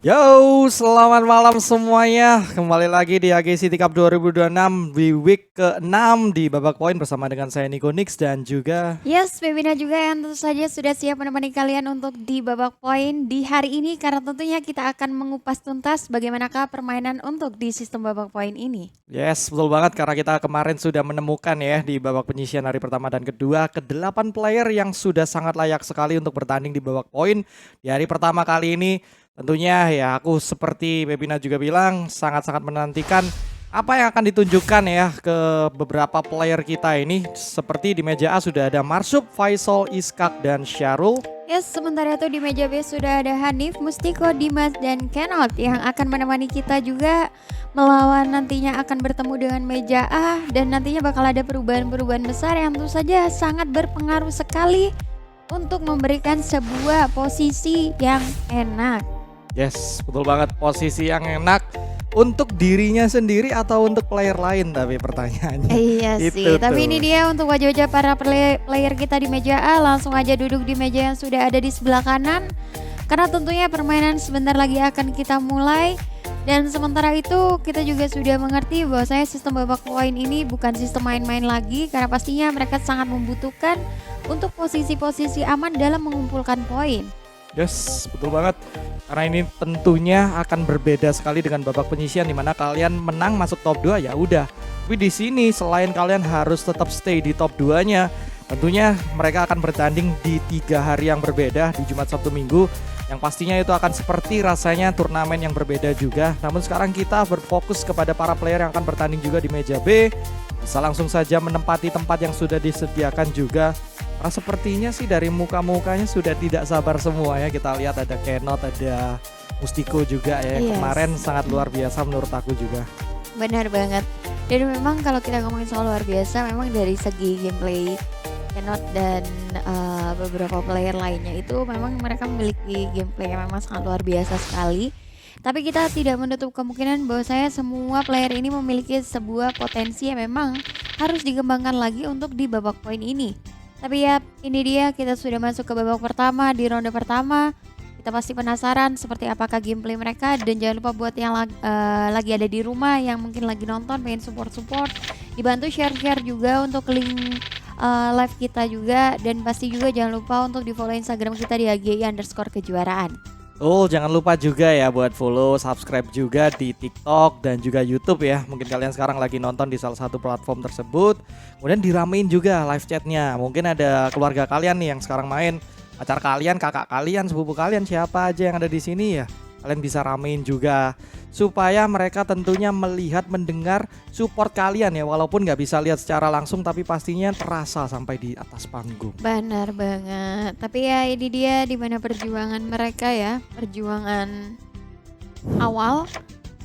Yo, selamat malam semuanya. Kembali lagi di AG City Cup 2026 di week ke-6 di babak poin bersama dengan saya Nico Nix dan juga Yes, Bebina juga yang tentu saja sudah siap menemani kalian untuk di babak poin di hari ini karena tentunya kita akan mengupas tuntas bagaimanakah permainan untuk di sistem babak poin ini. yes, betul banget karena kita kemarin sudah menemukan ya di babak penyisian hari pertama dan kedua ke-8 player yang sudah sangat layak sekali untuk bertanding di babak poin di hari pertama kali ini. Tentunya ya aku seperti Bebina juga bilang sangat-sangat menantikan apa yang akan ditunjukkan ya ke beberapa player kita ini. Seperti di meja A sudah ada Marsup, Faisal, Iskak, dan Syarul. Yes, sementara itu di meja B sudah ada Hanif, Mustiko, Dimas, dan Kenot yang akan menemani kita juga melawan nantinya akan bertemu dengan meja A dan nantinya bakal ada perubahan-perubahan besar yang tentu saja sangat berpengaruh sekali untuk memberikan sebuah posisi yang enak. Yes, betul banget, posisi yang enak untuk dirinya sendiri atau untuk player lain, tapi pertanyaannya. Iya Itu sih, tapi tuh. ini dia untuk wajah-wajah para player kita di meja A. Langsung aja duduk di meja yang sudah ada di sebelah kanan. Karena tentunya permainan sebentar lagi akan kita mulai. Dan sementara itu kita juga sudah mengerti bahwa sistem babak poin ini bukan sistem main-main lagi. Karena pastinya mereka sangat membutuhkan untuk posisi-posisi aman dalam mengumpulkan poin. Yes, betul banget. Karena ini tentunya akan berbeda sekali dengan babak penyisian di mana kalian menang masuk top 2 ya udah. Tapi di sini selain kalian harus tetap stay di top 2-nya, tentunya mereka akan bertanding di 3 hari yang berbeda di Jumat, Sabtu, Minggu. Yang pastinya itu akan seperti rasanya turnamen yang berbeda juga. Namun sekarang kita berfokus kepada para player yang akan bertanding juga di meja B. Bisa langsung saja menempati tempat yang sudah disediakan juga. Karena sepertinya sih dari muka-mukanya sudah tidak sabar semua ya. Kita lihat ada Kenot, ada Mustiko juga ya. Yes. Kemarin sangat luar biasa menurut aku juga. Benar banget. Dan memang kalau kita ngomongin soal luar biasa, memang dari segi gameplay Kenot dan beberapa player lainnya itu memang mereka memiliki gameplay yang memang sangat luar biasa sekali. Tapi kita tidak menutup kemungkinan bahwa semua player ini memiliki sebuah potensi yang memang harus dikembangkan lagi untuk di babak poin ini. Tapi ya ini dia kita sudah masuk ke babak pertama di ronde pertama. Kita pasti penasaran seperti apakah gameplay mereka dan jangan lupa buat yang lagi ada di rumah yang mungkin lagi nonton pengen support dibantu share juga untuk link live kita juga dan pasti juga jangan lupa untuk di follow Instagram kita di AGI_kejuaraan. Oh, jangan lupa juga ya buat follow, subscribe juga di TikTok dan juga YouTube ya. Mungkin kalian sekarang lagi nonton di salah satu platform tersebut. Kemudian diramein juga live chatnya. Mungkin ada keluarga kalian nih yang sekarang main, pacar kalian, kakak kalian, sepupu kalian, siapa aja yang ada di sini ya. Kalian bisa ramein juga supaya mereka tentunya melihat, mendengar support kalian ya. Walaupun nggak bisa lihat secara langsung tapi pastinya terasa sampai di atas panggung. Benar banget. Tapi ya ini dia di mana perjuangan mereka ya, perjuangan awal.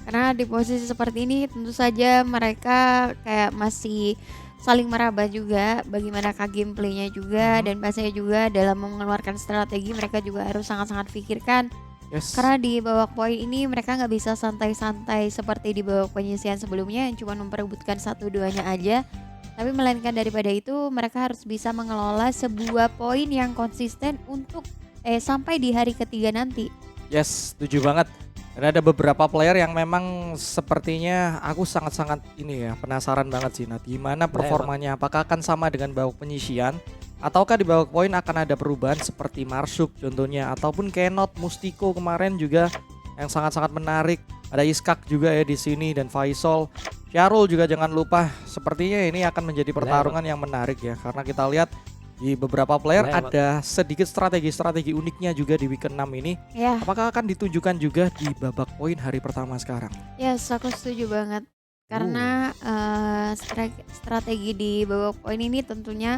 Karena di posisi seperti ini tentu saja mereka kayak masih saling meraba juga bagaimana gameplaynya juga dan pastinya juga dalam mengeluarkan strategi mereka juga harus sangat-sangat pikirkan. Yes. Karena di babak poin ini mereka nggak bisa santai-santai seperti di babak penyisian sebelumnya yang cuma memperebutkan 1-2-nya aja. Tapi melainkan daripada itu mereka harus bisa mengelola sebuah poin yang konsisten untuk sampai di hari ketiga nanti. Yes, setuju banget. Dan ada beberapa player yang memang sepertinya aku sangat-sangat ini ya penasaran banget sih. Nah, gimana performanya? Apakah akan sama dengan babak penyisian? Ataukah di babak poin akan ada perubahan seperti Marsup contohnya ataupun Kenot, Mustiko kemarin juga yang sangat-sangat menarik. Ada Iskak juga ya di sini dan Faisal. Syarul juga jangan lupa. Sepertinya ini akan menjadi pertarungan yang menarik ya karena kita lihat di beberapa player ada sedikit strategi-strategi uniknya juga di week 6 ini. Ya. Apakah akan ditunjukkan juga di babak poin hari pertama sekarang? Yes, aku setuju banget. Karena strategi di babak poin ini tentunya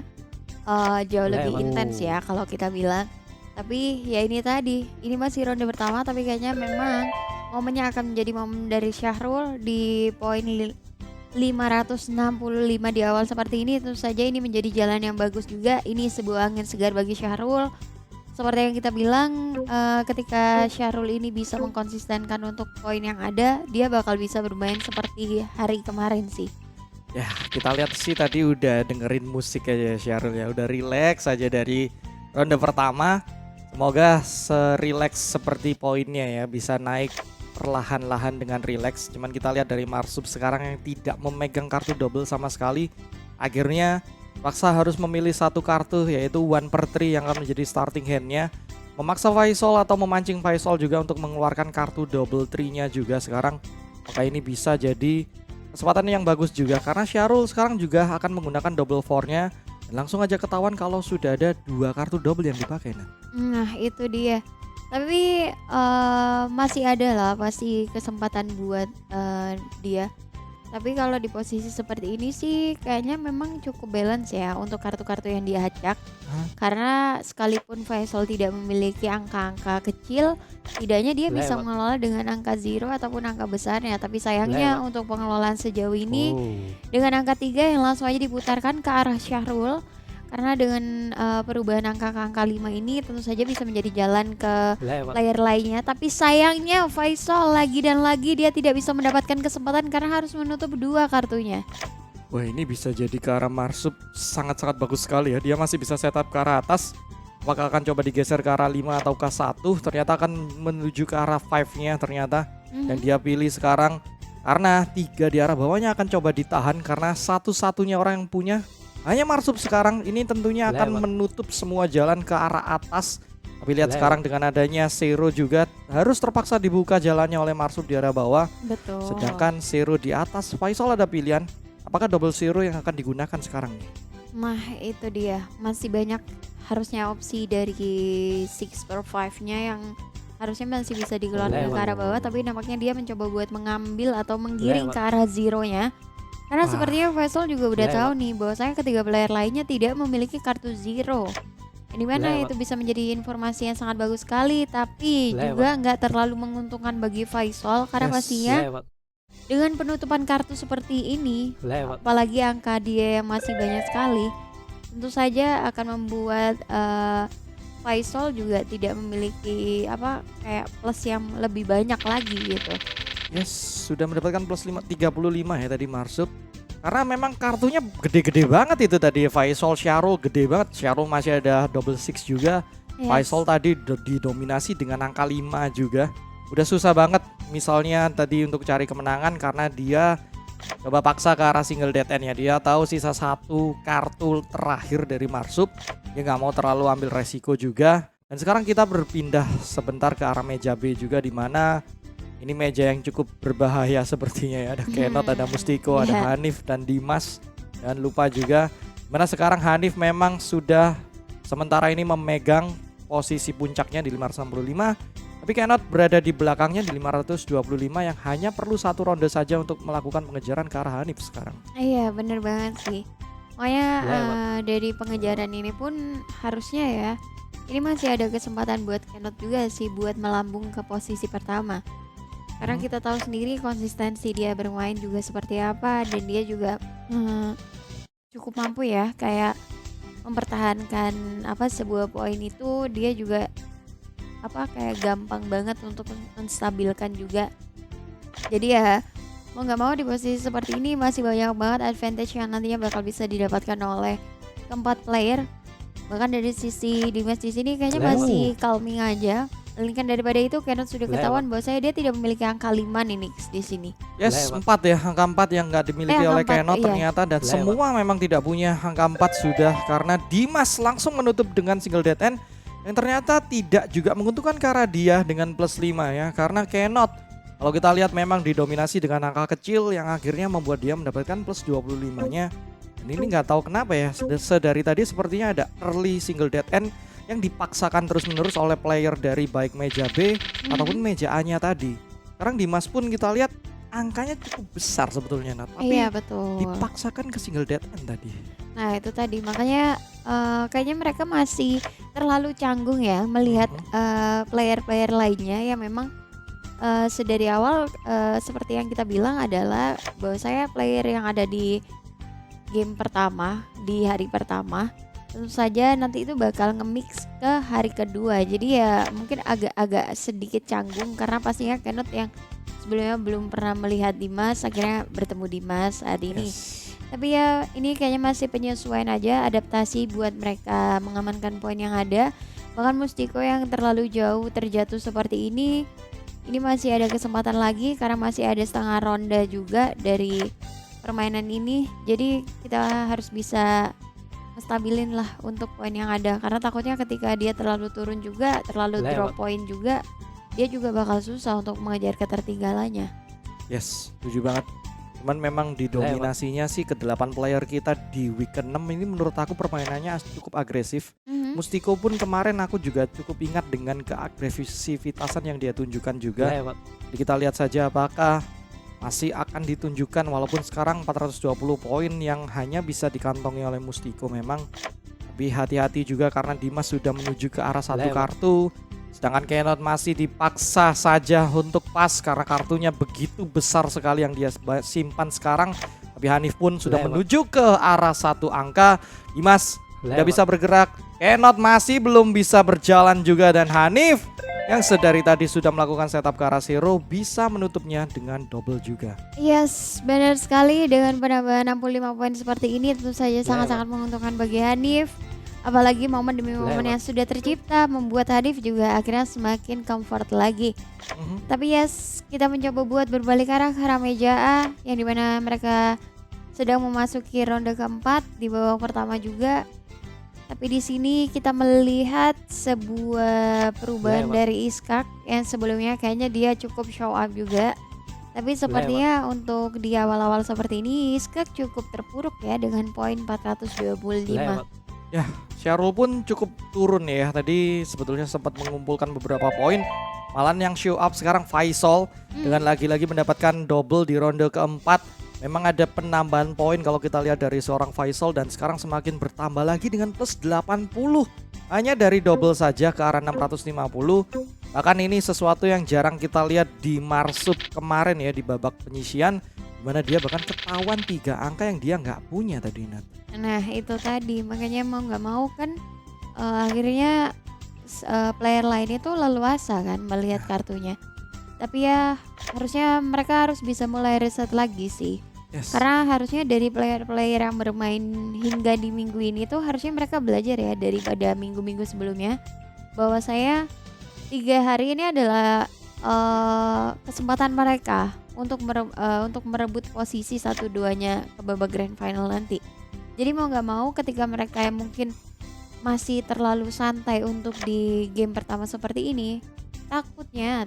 jauh lebih intens ya kalau kita bilang. Tapi ya ini tadi, ini masih ronde pertama tapi kayaknya memang momennya akan menjadi momen dari Syahrul di poin 565 di awal seperti ini. Tentu saja ini menjadi jalan yang bagus juga. Ini sebuah angin segar bagi Syahrul. Seperti yang kita bilang ketika Syahrul ini bisa mengkonsistenkan untuk poin yang ada, dia bakal bisa bermain seperti hari kemarin sih. Ya kita lihat sih tadi udah dengerin musik aja Syahrul ya. Udah relax aja dari ronde pertama. Semoga serileks seperti poinnya ya, bisa naik perlahan-lahan dengan rileks. Cuman kita lihat dari Marsub sekarang yang tidak memegang kartu double sama sekali, akhirnya paksa harus memilih satu kartu, yaitu 1/3 yang akan menjadi starting handnya. Memaksa Faisal atau memancing Faisal juga untuk mengeluarkan kartu double 3-nya juga sekarang. Maka ini bisa jadi kesempatan yang bagus juga, karena Syahrul sekarang juga akan menggunakan double 4-nya. Dan langsung aja ketahuan kalau sudah ada 2 kartu double yang dipakai. Nah, itu dia. Tapi masih ada lah pasti kesempatan buat dia. Tapi kalau di posisi seperti ini sih kayaknya memang cukup balance ya untuk kartu-kartu yang dia acak. Hah? Karena sekalipun Faisal tidak memiliki angka-angka kecil, setidaknya dia bisa Lewat. mengelola dengan angka zero ataupun angka besarnya. Tapi sayangnya Lewat. untuk pengelolaan sejauh ini Oh. dengan angka 3 yang langsung aja diputarkan ke arah Syahrul. Karena dengan perubahan angka ke angka 5 ini tentu saja bisa menjadi jalan ke Lewat. player lainnya. Tapi sayangnya Faisal lagi dan lagi dia tidak bisa mendapatkan kesempatan karena harus menutup 2 kartunya. Wah, ini bisa jadi ke arah Marsub sangat-sangat bagus sekali ya. Dia masih bisa setup ke arah atas. Apakah akan coba digeser ke arah 5 atau ke 1? Ternyata akan menuju ke arah 5-nya ternyata. Dan dia pilih sekarang karena 3 di arah bawahnya akan coba ditahan karena satu-satunya orang yang punya hanya Marsub sekarang. Ini tentunya akan Lewat. menutup semua jalan ke arah atas. Tapi lihat Lewat. sekarang dengan adanya Zero juga harus terpaksa dibuka jalannya oleh Marsub di arah bawah. Betul. Sedangkan Zero di atas, Faisal ada pilihan. Apakah double Zero yang akan digunakan sekarang nih? Nah, itu dia. Masih banyak harusnya opsi dari 6/5-nya yang harusnya masih bisa dikeluarkan ke Lewat. arah bawah, tapi nampaknya dia mencoba buat mengambil atau menggiring Lewat. ke arah zero-nya. Karena Wah. sepertinya Faisal juga udah Lewat. tahu nih bahwasanya ketiga player lainnya tidak memiliki kartu zero. Di mana Lewat. itu bisa menjadi informasi yang sangat bagus sekali, tapi Lewat. juga nggak terlalu menguntungkan bagi Faisal karena Yes. pastinya Lewat. dengan penutupan kartu seperti ini, Lewat. apalagi angka dia yang masih banyak sekali, tentu saja akan membuat Faisal juga tidak memiliki kayak plus yang lebih banyak lagi gitu. Yes, sudah mendapatkan plus 35 ya tadi Marsub. Karena memang kartunya gede-gede banget itu tadi. Faisal, Syahrul gede banget. Syahrul masih ada double 6 juga. Yes. Faisal tadi didominasi dengan angka 5 juga. Udah susah banget misalnya tadi untuk cari kemenangan karena dia coba paksa ke arah single dead end ya. Dia tahu sisa 1 kartu terakhir dari Marsub. Dia nggak mau terlalu ambil resiko juga. Dan sekarang kita berpindah sebentar ke arah meja B juga, di mana ini meja yang cukup berbahaya sepertinya ya. Ada Kenot, ada Mustiko, ada Iya. Hanif dan Dimas. Jangan lupa juga mana sekarang Hanif memang sudah sementara ini memegang posisi puncaknya di 565. Tapi Kenot berada di belakangnya di 525 yang hanya perlu 1 ronde saja untuk melakukan pengejaran ke arah Hanif sekarang. Iya, bener banget sih. Makanya Lewat. dari pengejaran ini pun harusnya ya, ini masih ada kesempatan buat Kenot juga sih buat melambung ke posisi pertama. Karena kita tahu sendiri konsistensi dia bermain juga seperti apa, dan dia juga cukup mampu ya kayak mempertahankan sebuah poin itu. Dia juga kayak gampang banget untuk menstabilkan juga. Jadi ya mau nggak mau di posisi seperti ini masih banyak banget advantage yang nantinya bakal bisa didapatkan oleh keempat player. Bahkan dari sisi Dimas di sini kayaknya Lewat. masih calming aja. Melainkan daripada itu Kenot sudah Lewat. ketahuan bahwa dia tidak memiliki angka 5 nih Nix di sini. Yes, Lewat. 4 ya, angka 4 yang nggak dimiliki angka oleh 4, Kenot iya. ternyata. Dan Lewat. semua memang tidak punya angka 4 sudah, karena Dimas langsung menutup dengan single dead end yang ternyata tidak juga menguntungkan ke arah dia dengan plus 5 ya. Karena Kenot kalau kita lihat memang didominasi dengan angka kecil yang akhirnya membuat dia mendapatkan plus 25-nya. Dan ini nggak tahu kenapa ya, sedari tadi sepertinya ada early single dead end yang dipaksakan terus-menerus oleh player dari baik meja B ataupun meja A-nya tadi. Sekarang Dimas pun kita lihat angkanya cukup besar sebetulnya, Nat. Tapi Iya betul. dipaksakan ke single dead end tadi. Nah itu tadi makanya kayaknya mereka masih terlalu canggung ya melihat player-player lainnya yang memang sedari awal seperti yang kita bilang adalah bahwa saya player yang ada di game pertama di hari pertama tentu saja nanti itu bakal nge-mix ke hari kedua. Jadi ya mungkin agak sedikit canggung karena pastinya Kenot yang sebelumnya belum pernah melihat Dimas akhirnya bertemu Dimas saat ini. Yes. Tapi ya ini kayaknya masih penyesuaian aja, adaptasi buat mereka mengamankan poin yang ada. Bahkan Mustiko yang terlalu jauh terjatuh seperti ini masih ada kesempatan lagi karena masih ada setengah ronde juga dari permainan ini. Jadi kita harus bisa ngestabilin lah untuk poin yang ada, karena takutnya ketika dia terlalu turun juga, terlalu drop poin juga, dia juga bakal susah untuk mengejar ketertinggalannya. Yes, setuju banget. Cuman memang didominasinya sih ke-8 player kita di week ke-6 ini menurut aku permainannya cukup agresif. Mustiko pun kemarin aku juga cukup ingat dengan keagresivitasan yang dia tunjukkan juga. Jadi kita lihat saja apakah masih akan ditunjukkan, walaupun sekarang 420 poin yang hanya bisa dikantongi oleh Mustiko memang. Tapi hati-hati juga karena Dimas sudah menuju ke arah satu kartu. Sedangkan Kenot masih dipaksa saja untuk pas karena kartunya begitu besar sekali yang dia simpan sekarang. Tapi Hanif pun sudah menuju ke arah satu angka. Dimas tidak bisa bergerak. Kenot masih belum bisa berjalan juga, dan Hanif yang sedari tadi sudah melakukan setup ke arah zero bisa menutupnya dengan double juga. Yes, benar sekali. Dengan penambahan 65 poin seperti ini tentu saja sangat-sangat menguntungkan bagi Hanif. Apalagi momen demi momen yang sudah tercipta membuat Hanif juga akhirnya semakin comfort lagi. Tapi yes, kita mencoba buat berbalik arah ke arah meja A, yang dimana mereka sedang memasuki ronde keempat di babak pertama juga. Tapi di sini kita melihat sebuah perubahan dari Iskak yang sebelumnya kayaknya dia cukup show up juga. Tapi sepertinya untuk di awal-awal seperti ini Iskak cukup terpuruk ya dengan poin 425. Ya, Syahrul pun cukup turun ya. Tadi sebetulnya sempat mengumpulkan beberapa poin. Malah yang show up sekarang Faisal dengan lagi-lagi mendapatkan double di ronde keempat. Memang ada penambahan poin kalau kita lihat dari seorang Faisal, dan sekarang semakin bertambah lagi dengan plus 80. Hanya dari double saja ke arah 650. Bahkan ini sesuatu yang jarang kita lihat di Marsup kemarin ya di babak penyisian, dimana dia bahkan ketahuan 3 angka yang dia nggak punya tadi, Nat. Nah itu tadi, makanya mau nggak mau kan akhirnya player lain itu leluasa kan melihat kartunya. Tapi ya harusnya mereka harus bisa mulai reset lagi sih. Karena harusnya dari player-player yang bermain hingga di minggu ini tuh harusnya mereka belajar ya daripada minggu-minggu sebelumnya, bahwa saya 3 hari ini adalah kesempatan mereka untuk merebut posisi 1-2-nya ke babak grand final nanti. Jadi mau nggak mau ketika mereka yang mungkin masih terlalu santai untuk di game pertama seperti ini, takutnya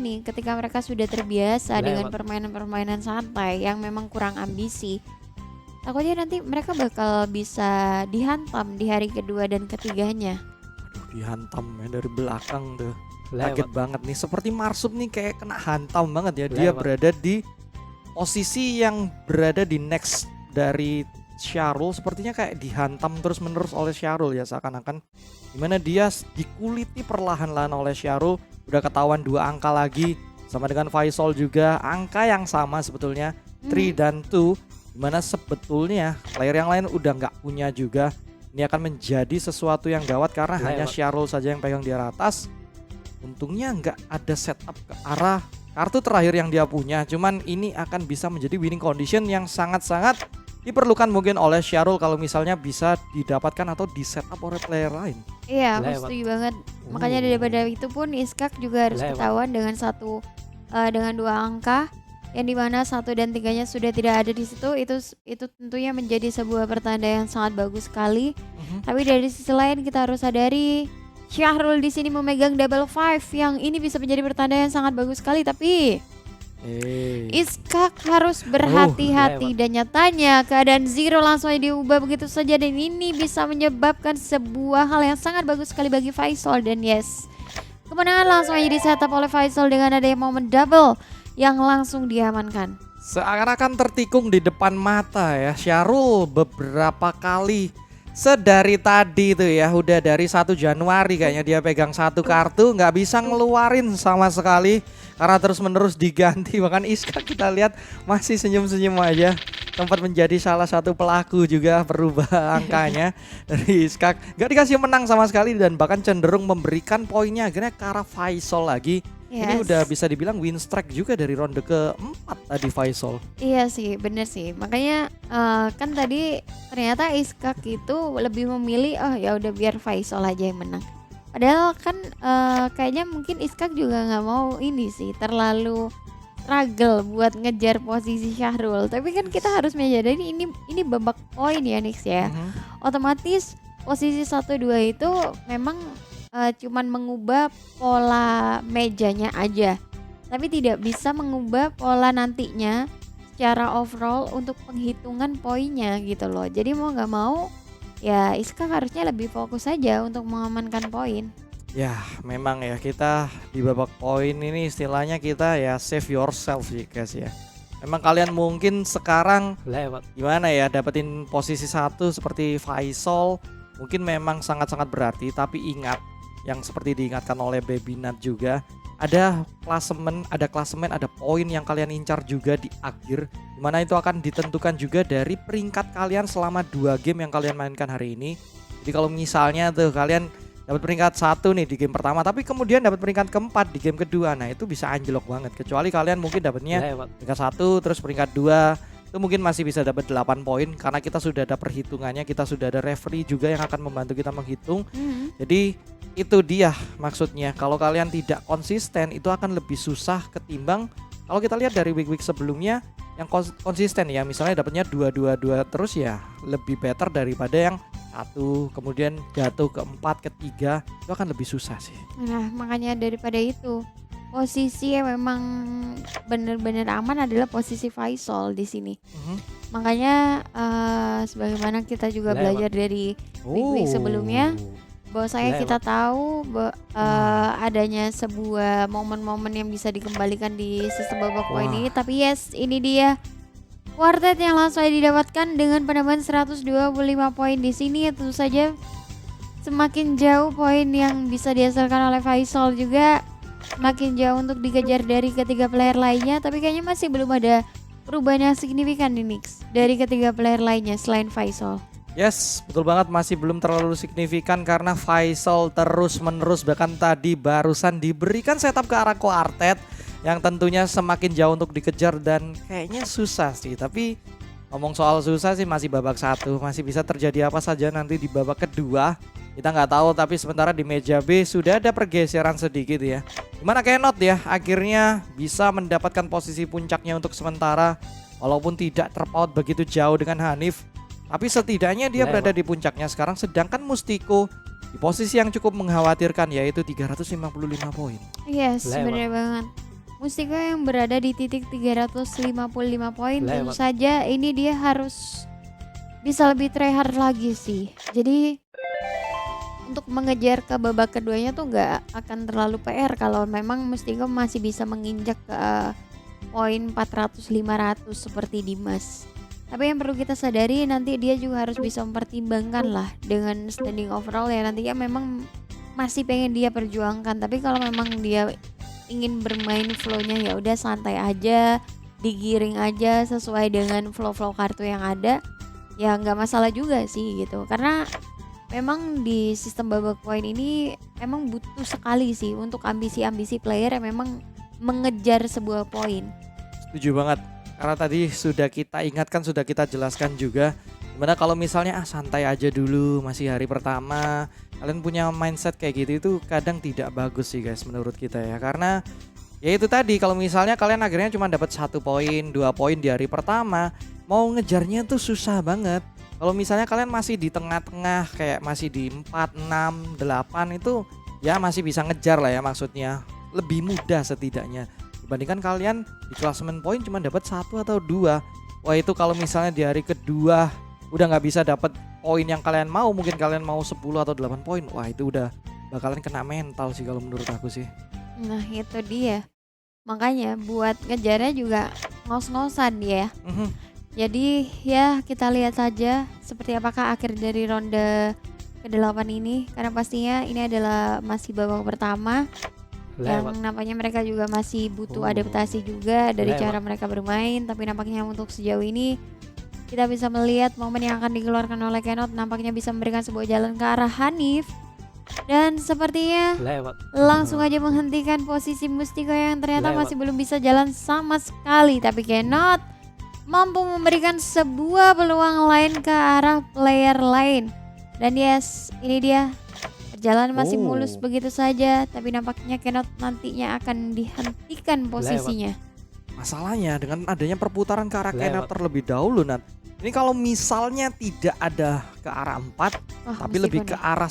nih ketika mereka sudah terbiasa dengan permainan-permainan santai yang memang kurang ambisi, takutnya nanti mereka bakal bisa dihantam di hari kedua dan ketiganya. Aduh, dihantam ya dari belakang tuh. Kaget banget nih, seperti Marsup nih kayak kena hantam banget ya. Dia berada di posisi yang berada di next dari Syahrul, sepertinya kayak dihantam terus-menerus oleh Syahrul ya, seakan-akan dimana dia dikuliti perlahan-lahan oleh Syahrul. Udah ketahuan 2 angka lagi, sama dengan Faisal juga angka yang sama sebetulnya 3 dan 2, dimana sebetulnya player yang lain udah nggak punya juga. Ini akan menjadi sesuatu yang gawat karena hanya Syahrul saja yang pegang di atas. Untungnya nggak ada setup ke arah kartu terakhir yang dia punya, cuman ini akan bisa menjadi winning condition yang sangat-sangat diperlukan mungkin oleh Syahrul kalau misalnya bisa didapatkan atau di setup oleh player lain. Iya, aku setuju banget. Makanya daripada itu pun Iskak juga harus ketahuan dengan dengan 2 angka, yang dimana 1 dan 3-nya sudah tidak ada di situ. Itu tentunya menjadi sebuah pertanda yang sangat bagus sekali. Tapi dari sisi lain kita harus sadari Syahrul di sini memegang double 5 yang ini bisa menjadi pertanda yang sangat bagus sekali, tapi Iskak harus berhati-hati dan nyatanya keadaan zero langsung aja diubah begitu saja, dan ini bisa menyebabkan sebuah hal yang sangat bagus sekali bagi Faisal. Dan yes, kemenangan langsung aja di-setup oleh Faisal dengan adanya momen double yang langsung diamankan. Seakan-akan tertikung di depan mata ya Syahrul beberapa kali. Sedari tadi tuh ya, udah dari 1 Januari kayaknya dia pegang 1 kartu, nggak bisa ngeluarin sama sekali karena terus-menerus diganti. Bahkan Iskak kita lihat masih senyum-senyum aja, sempat menjadi salah satu pelaku juga berubah angkanya dari Iskak. Nggak dikasih menang sama sekali dan bahkan cenderung memberikan poinnya akhirnya ke arah Faisal lagi. Ini udah bisa dibilang win streak juga dari ronde keempat tadi Faisal. Iya sih, bener sih. Makanya kan tadi ternyata Iskak itu lebih memilih ya udah biar Faisal aja yang menang. Padahal kan kayaknya mungkin Iskak juga nggak mau ini sih terlalu struggle buat ngejar posisi Syahrul. Tapi kan kita harus menyadari ini babak poin ya Nix ya. Mhm. Otomatis posisi 1-2 itu memang cuman mengubah pola mejanya aja. Tapi tidak bisa mengubah pola nantinya secara overall untuk penghitungan poinnya gitu loh. Jadi mau nggak mau ya Iskak harusnya lebih fokus saja untuk mengamankan poin. Ya, memang ya kita di babak poin ini istilahnya kita ya save yourself sih guys ya. Memang kalian mungkin sekarang Lewat. gimana ya dapetin posisi satu seperti Faisal mungkin memang sangat-sangat berarti, tapi ingat yang seperti diingatkan oleh Baby Nut juga, ada klasemen, ada poin yang kalian incar juga di akhir, dimana itu akan ditentukan juga dari peringkat kalian selama 2 game yang kalian mainkan hari ini. Jadi kalau misalnya tuh kalian dapat peringkat 1 nih di game pertama, tapi kemudian dapat peringkat keempat di game kedua, nah itu bisa anjlok banget. Kecuali kalian mungkin dapatnya Lewat. peringkat 1 terus peringkat 2 itu mungkin masih bisa dapat 8 poin karena kita sudah ada perhitungannya, kita sudah ada referee juga yang akan membantu kita menghitung. Jadi itu dia maksudnya, kalau kalian tidak konsisten itu akan lebih susah ketimbang kalau kita lihat dari week-week sebelumnya yang konsisten ya, misalnya dapatnya 2-2-2 terus ya lebih better daripada yang 1 kemudian jatuh ke 4 ke 3, itu akan lebih susah sih. Nah, makanya daripada itu, posisi yang memang benar-benar aman adalah posisi Faisal di sini. Makanya sebagaimana kita juga Lewat. belajar dari week-week sebelumnya, bahwasanya Lewat. kita tahu adanya sebuah momen-momen yang bisa dikembalikan di sistem babak poin Wah. ini. Tapi yes, ini dia quartet yang langsung saja didapatkan dengan penambahan 125 poin di sini. Tentu saja semakin jauh poin yang bisa dihasilkan oleh Faisal juga semakin jauh untuk dikejar dari ketiga player lainnya. Tapi kayaknya masih belum ada perubahan yang signifikan nih Nix dari ketiga player lainnya selain Faisal. Yes, betul banget, masih belum terlalu signifikan karena Faisal terus-menerus bahkan tadi barusan diberikan setup ke arah quartet yang tentunya semakin jauh untuk dikejar dan kayaknya susah sih. Tapi ngomong soal susah sih masih babak 1, masih bisa terjadi apa saja nanti di babak kedua. Kita nggak tahu, tapi sementara di meja B sudah ada pergeseran sedikit ya. Gimana Kenot ya, akhirnya bisa mendapatkan posisi puncaknya untuk sementara walaupun tidak terpaut begitu jauh dengan Hanif. Tapi setidaknya dia berada di puncaknya sekarang, sedangkan Mustiko di posisi yang cukup mengkhawatirkan yaitu 355 poin. Yes, Lewat. benar banget. Mustiko yang berada di titik 355 poin, tentu Lewat. saja ini dia harus bisa lebih tryhard lagi sih. Jadi untuk mengejar ke babak keduanya tuh nggak akan terlalu PR kalau memang Mustiko masih bisa menginjak ke poin 400-500 seperti Dimas. Tapi yang perlu kita sadari nanti dia juga harus bisa mempertimbangkan lah dengan standing overall ya, nantinya memang masih pengen dia perjuangkan. Tapi kalau memang dia ingin bermain flow-nya ya udah santai aja, digiring aja sesuai dengan flow-flow kartu yang ada, ya nggak masalah juga sih gitu. Karena memang di sistem babak poin ini emang butuh sekali sih untuk ambisi-ambisi player yang memang mengejar sebuah poin. Setuju banget. Karena tadi sudah kita ingatkan, sudah kita jelaskan juga gimana kalau misalnya santai aja dulu, masih hari pertama, kalian punya mindset kayak gitu itu kadang tidak bagus sih guys menurut kita ya. Karena ya itu tadi, kalau misalnya kalian akhirnya cuma dapat 1 poin, 2 poin di hari pertama, mau ngejarnya tuh susah banget. Kalau misalnya kalian masih di tengah-tengah kayak masih di 4, 6, 8 itu ya masih bisa ngejar lah ya, maksudnya lebih mudah setidaknya dibandingkan kalian di klasemen poin cuma dapat 1 atau 2. Wah itu kalau misalnya di hari kedua udah nggak bisa dapat poin yang kalian mau, mungkin kalian mau 10 atau 8 poin, wah itu udah bakalan kena mental sih kalau menurut aku sih. Nah itu dia, makanya buat ngejarnya juga ngos-ngosan ya. Jadi ya kita lihat saja seperti apakah akhir dari ronde ke-8 ini, karena pastinya ini adalah masih babak pertama yang nampaknya mereka juga masih butuh adaptasi juga dari cara mereka bermain. Tapi nampaknya untuk sejauh ini kita bisa melihat momen yang akan dikeluarkan oleh Kenot nampaknya bisa memberikan sebuah jalan ke arah Hanif, dan sepertinya langsung aja menghentikan posisi Mustiko yang ternyata masih belum bisa jalan sama sekali. Tapi Kenot mampu memberikan sebuah peluang lain ke arah player lain. Dan yes, ini dia berjalan masih mulus Oh, begitu saja, tapi nampaknya Kenot nantinya akan dihentikan posisinya. masalahnya dengan adanya perputaran ke arah Kenot Lewat. terlebih dahulu, Nat. Ini kalau misalnya tidak ada ke arah 4, Wah, tapi meskipun lebih ke nih. arah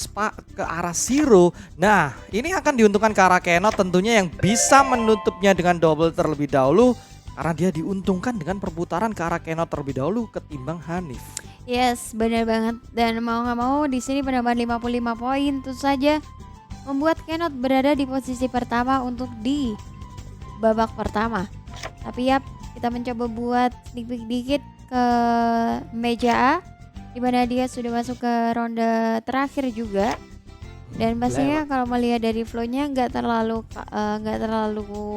ke arah Zero. Nah, ini akan diuntungkan ke arah Kenot tentunya yang bisa menutupnya dengan double terlebih dahulu karena dia diuntungkan dengan perputaran ke arah Kenot terlebih dahulu ketimbang Hanif. Yes, benar banget. Dan mau nggak mau di sini penambahan 55 poin tentu saja membuat Kenot berada di posisi pertama untuk di babak pertama. Tapi ya, kita mencoba buat sneak peek dikit ke meja A, di mana dia sudah masuk ke ronde terakhir juga. Dan pastinya kalau melihat dari flow-nya nggak terlalu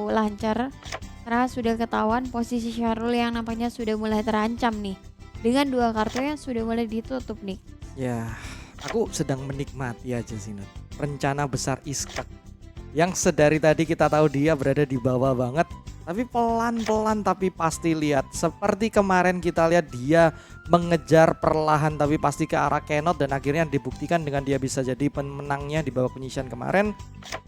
lancar karena sudah ketahuan posisi Syahrul yang nampaknya sudah mulai terancam nih dengan 2 kartu yang sudah mulai ditutup nih. Ya, aku sedang menikmati aja sih, Nat. Rencana besar Iskak yang sedari tadi kita tahu dia berada di bawah banget, tapi pelan-pelan tapi pasti lihat. Seperti kemarin kita lihat dia mengejar perlahan tapi pasti ke arah Kenot dan akhirnya dibuktikan dengan dia bisa jadi pemenangnya di babak penyisian kemarin.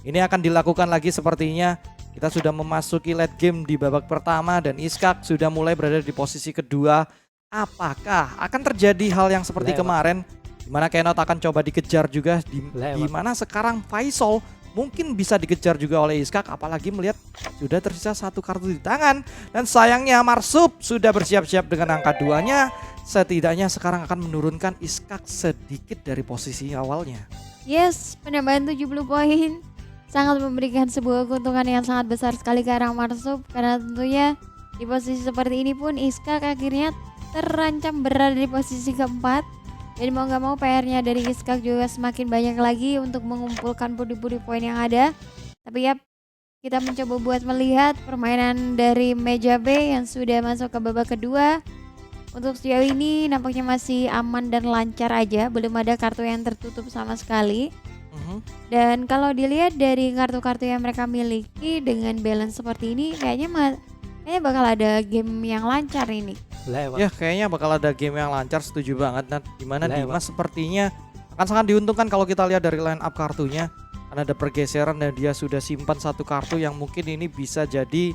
Ini akan dilakukan lagi sepertinya. Kita sudah memasuki late game di babak pertama dan Iskak sudah mulai berada di posisi kedua. Apakah akan terjadi hal yang seperti kemarin di mana Kenot akan coba dikejar juga di mana sekarang Faisal mungkin bisa dikejar juga oleh Iskak, apalagi melihat sudah tersisa 1 kartu di tangan dan sayangnya Marsup sudah bersiap-siap dengan angka 2-nya. Setidaknya sekarang akan menurunkan Iskak sedikit dari posisi awalnya. Yes, penambahan 70 poin sangat memberikan sebuah keuntungan yang sangat besar sekali ke arah Marsup karena tentunya di posisi seperti ini pun Iskak akhirnya terancam berada di posisi keempat. Jadi mau gak mau PR-nya dari Iskak juga semakin banyak lagi untuk mengumpulkan pundi-pundi poin yang ada. Tapi ya, kita mencoba buat melihat permainan dari meja B yang sudah masuk ke babak kedua. Untuk sejauh ini nampaknya masih aman dan lancar aja, belum ada kartu yang tertutup sama sekali. Dan kalau dilihat dari kartu-kartu yang mereka miliki dengan balance seperti ini, kayaknya bakal ada game yang lancar ini. Lewat. Ya kayaknya bakal ada game yang lancar, setuju banget Nat. Dimana Lewat. Dimas sepertinya akan sangat diuntungkan kalau kita lihat dari line up kartunya. Karena ada pergeseran dan dia sudah simpan 1 kartu yang mungkin ini bisa jadi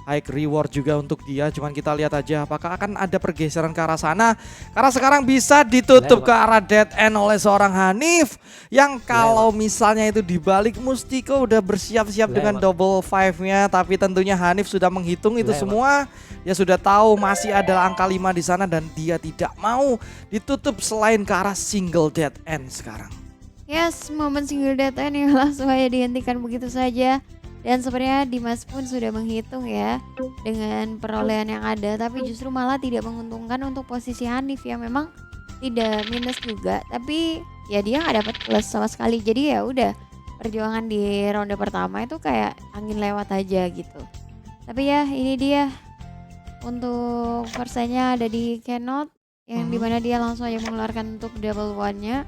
high reward juga untuk dia. Cuman kita lihat aja apakah akan ada pergeseran ke arah sana. Karena sekarang bisa ditutup ke arah dead end oleh seorang Hanif. Yang kalau misalnya itu dibalik Mustiko udah bersiap-siap dengan double 5-nya. Tapi tentunya Hanif sudah menghitung itu semua. Dia sudah tahu masih ada angka 5 di sana dan dia tidak mau ditutup selain ke arah single dead end sekarang. Yes, momen single dead end yang langsung aja dihentikan begitu saja. Dan sebenarnya Dimas pun sudah menghitung ya dengan perolehan yang ada, tapi justru malah tidak menguntungkan untuk posisi Hanif yang memang tidak minus juga, tapi ya dia nggak dapat plus sama sekali. Jadi ya udah, perjuangan di ronde pertama itu kayak angin lewat aja gitu. Tapi ya ini dia untuk versenya ada di Kenot yang dimana dia langsung aja mengeluarkan untuk double one-nya.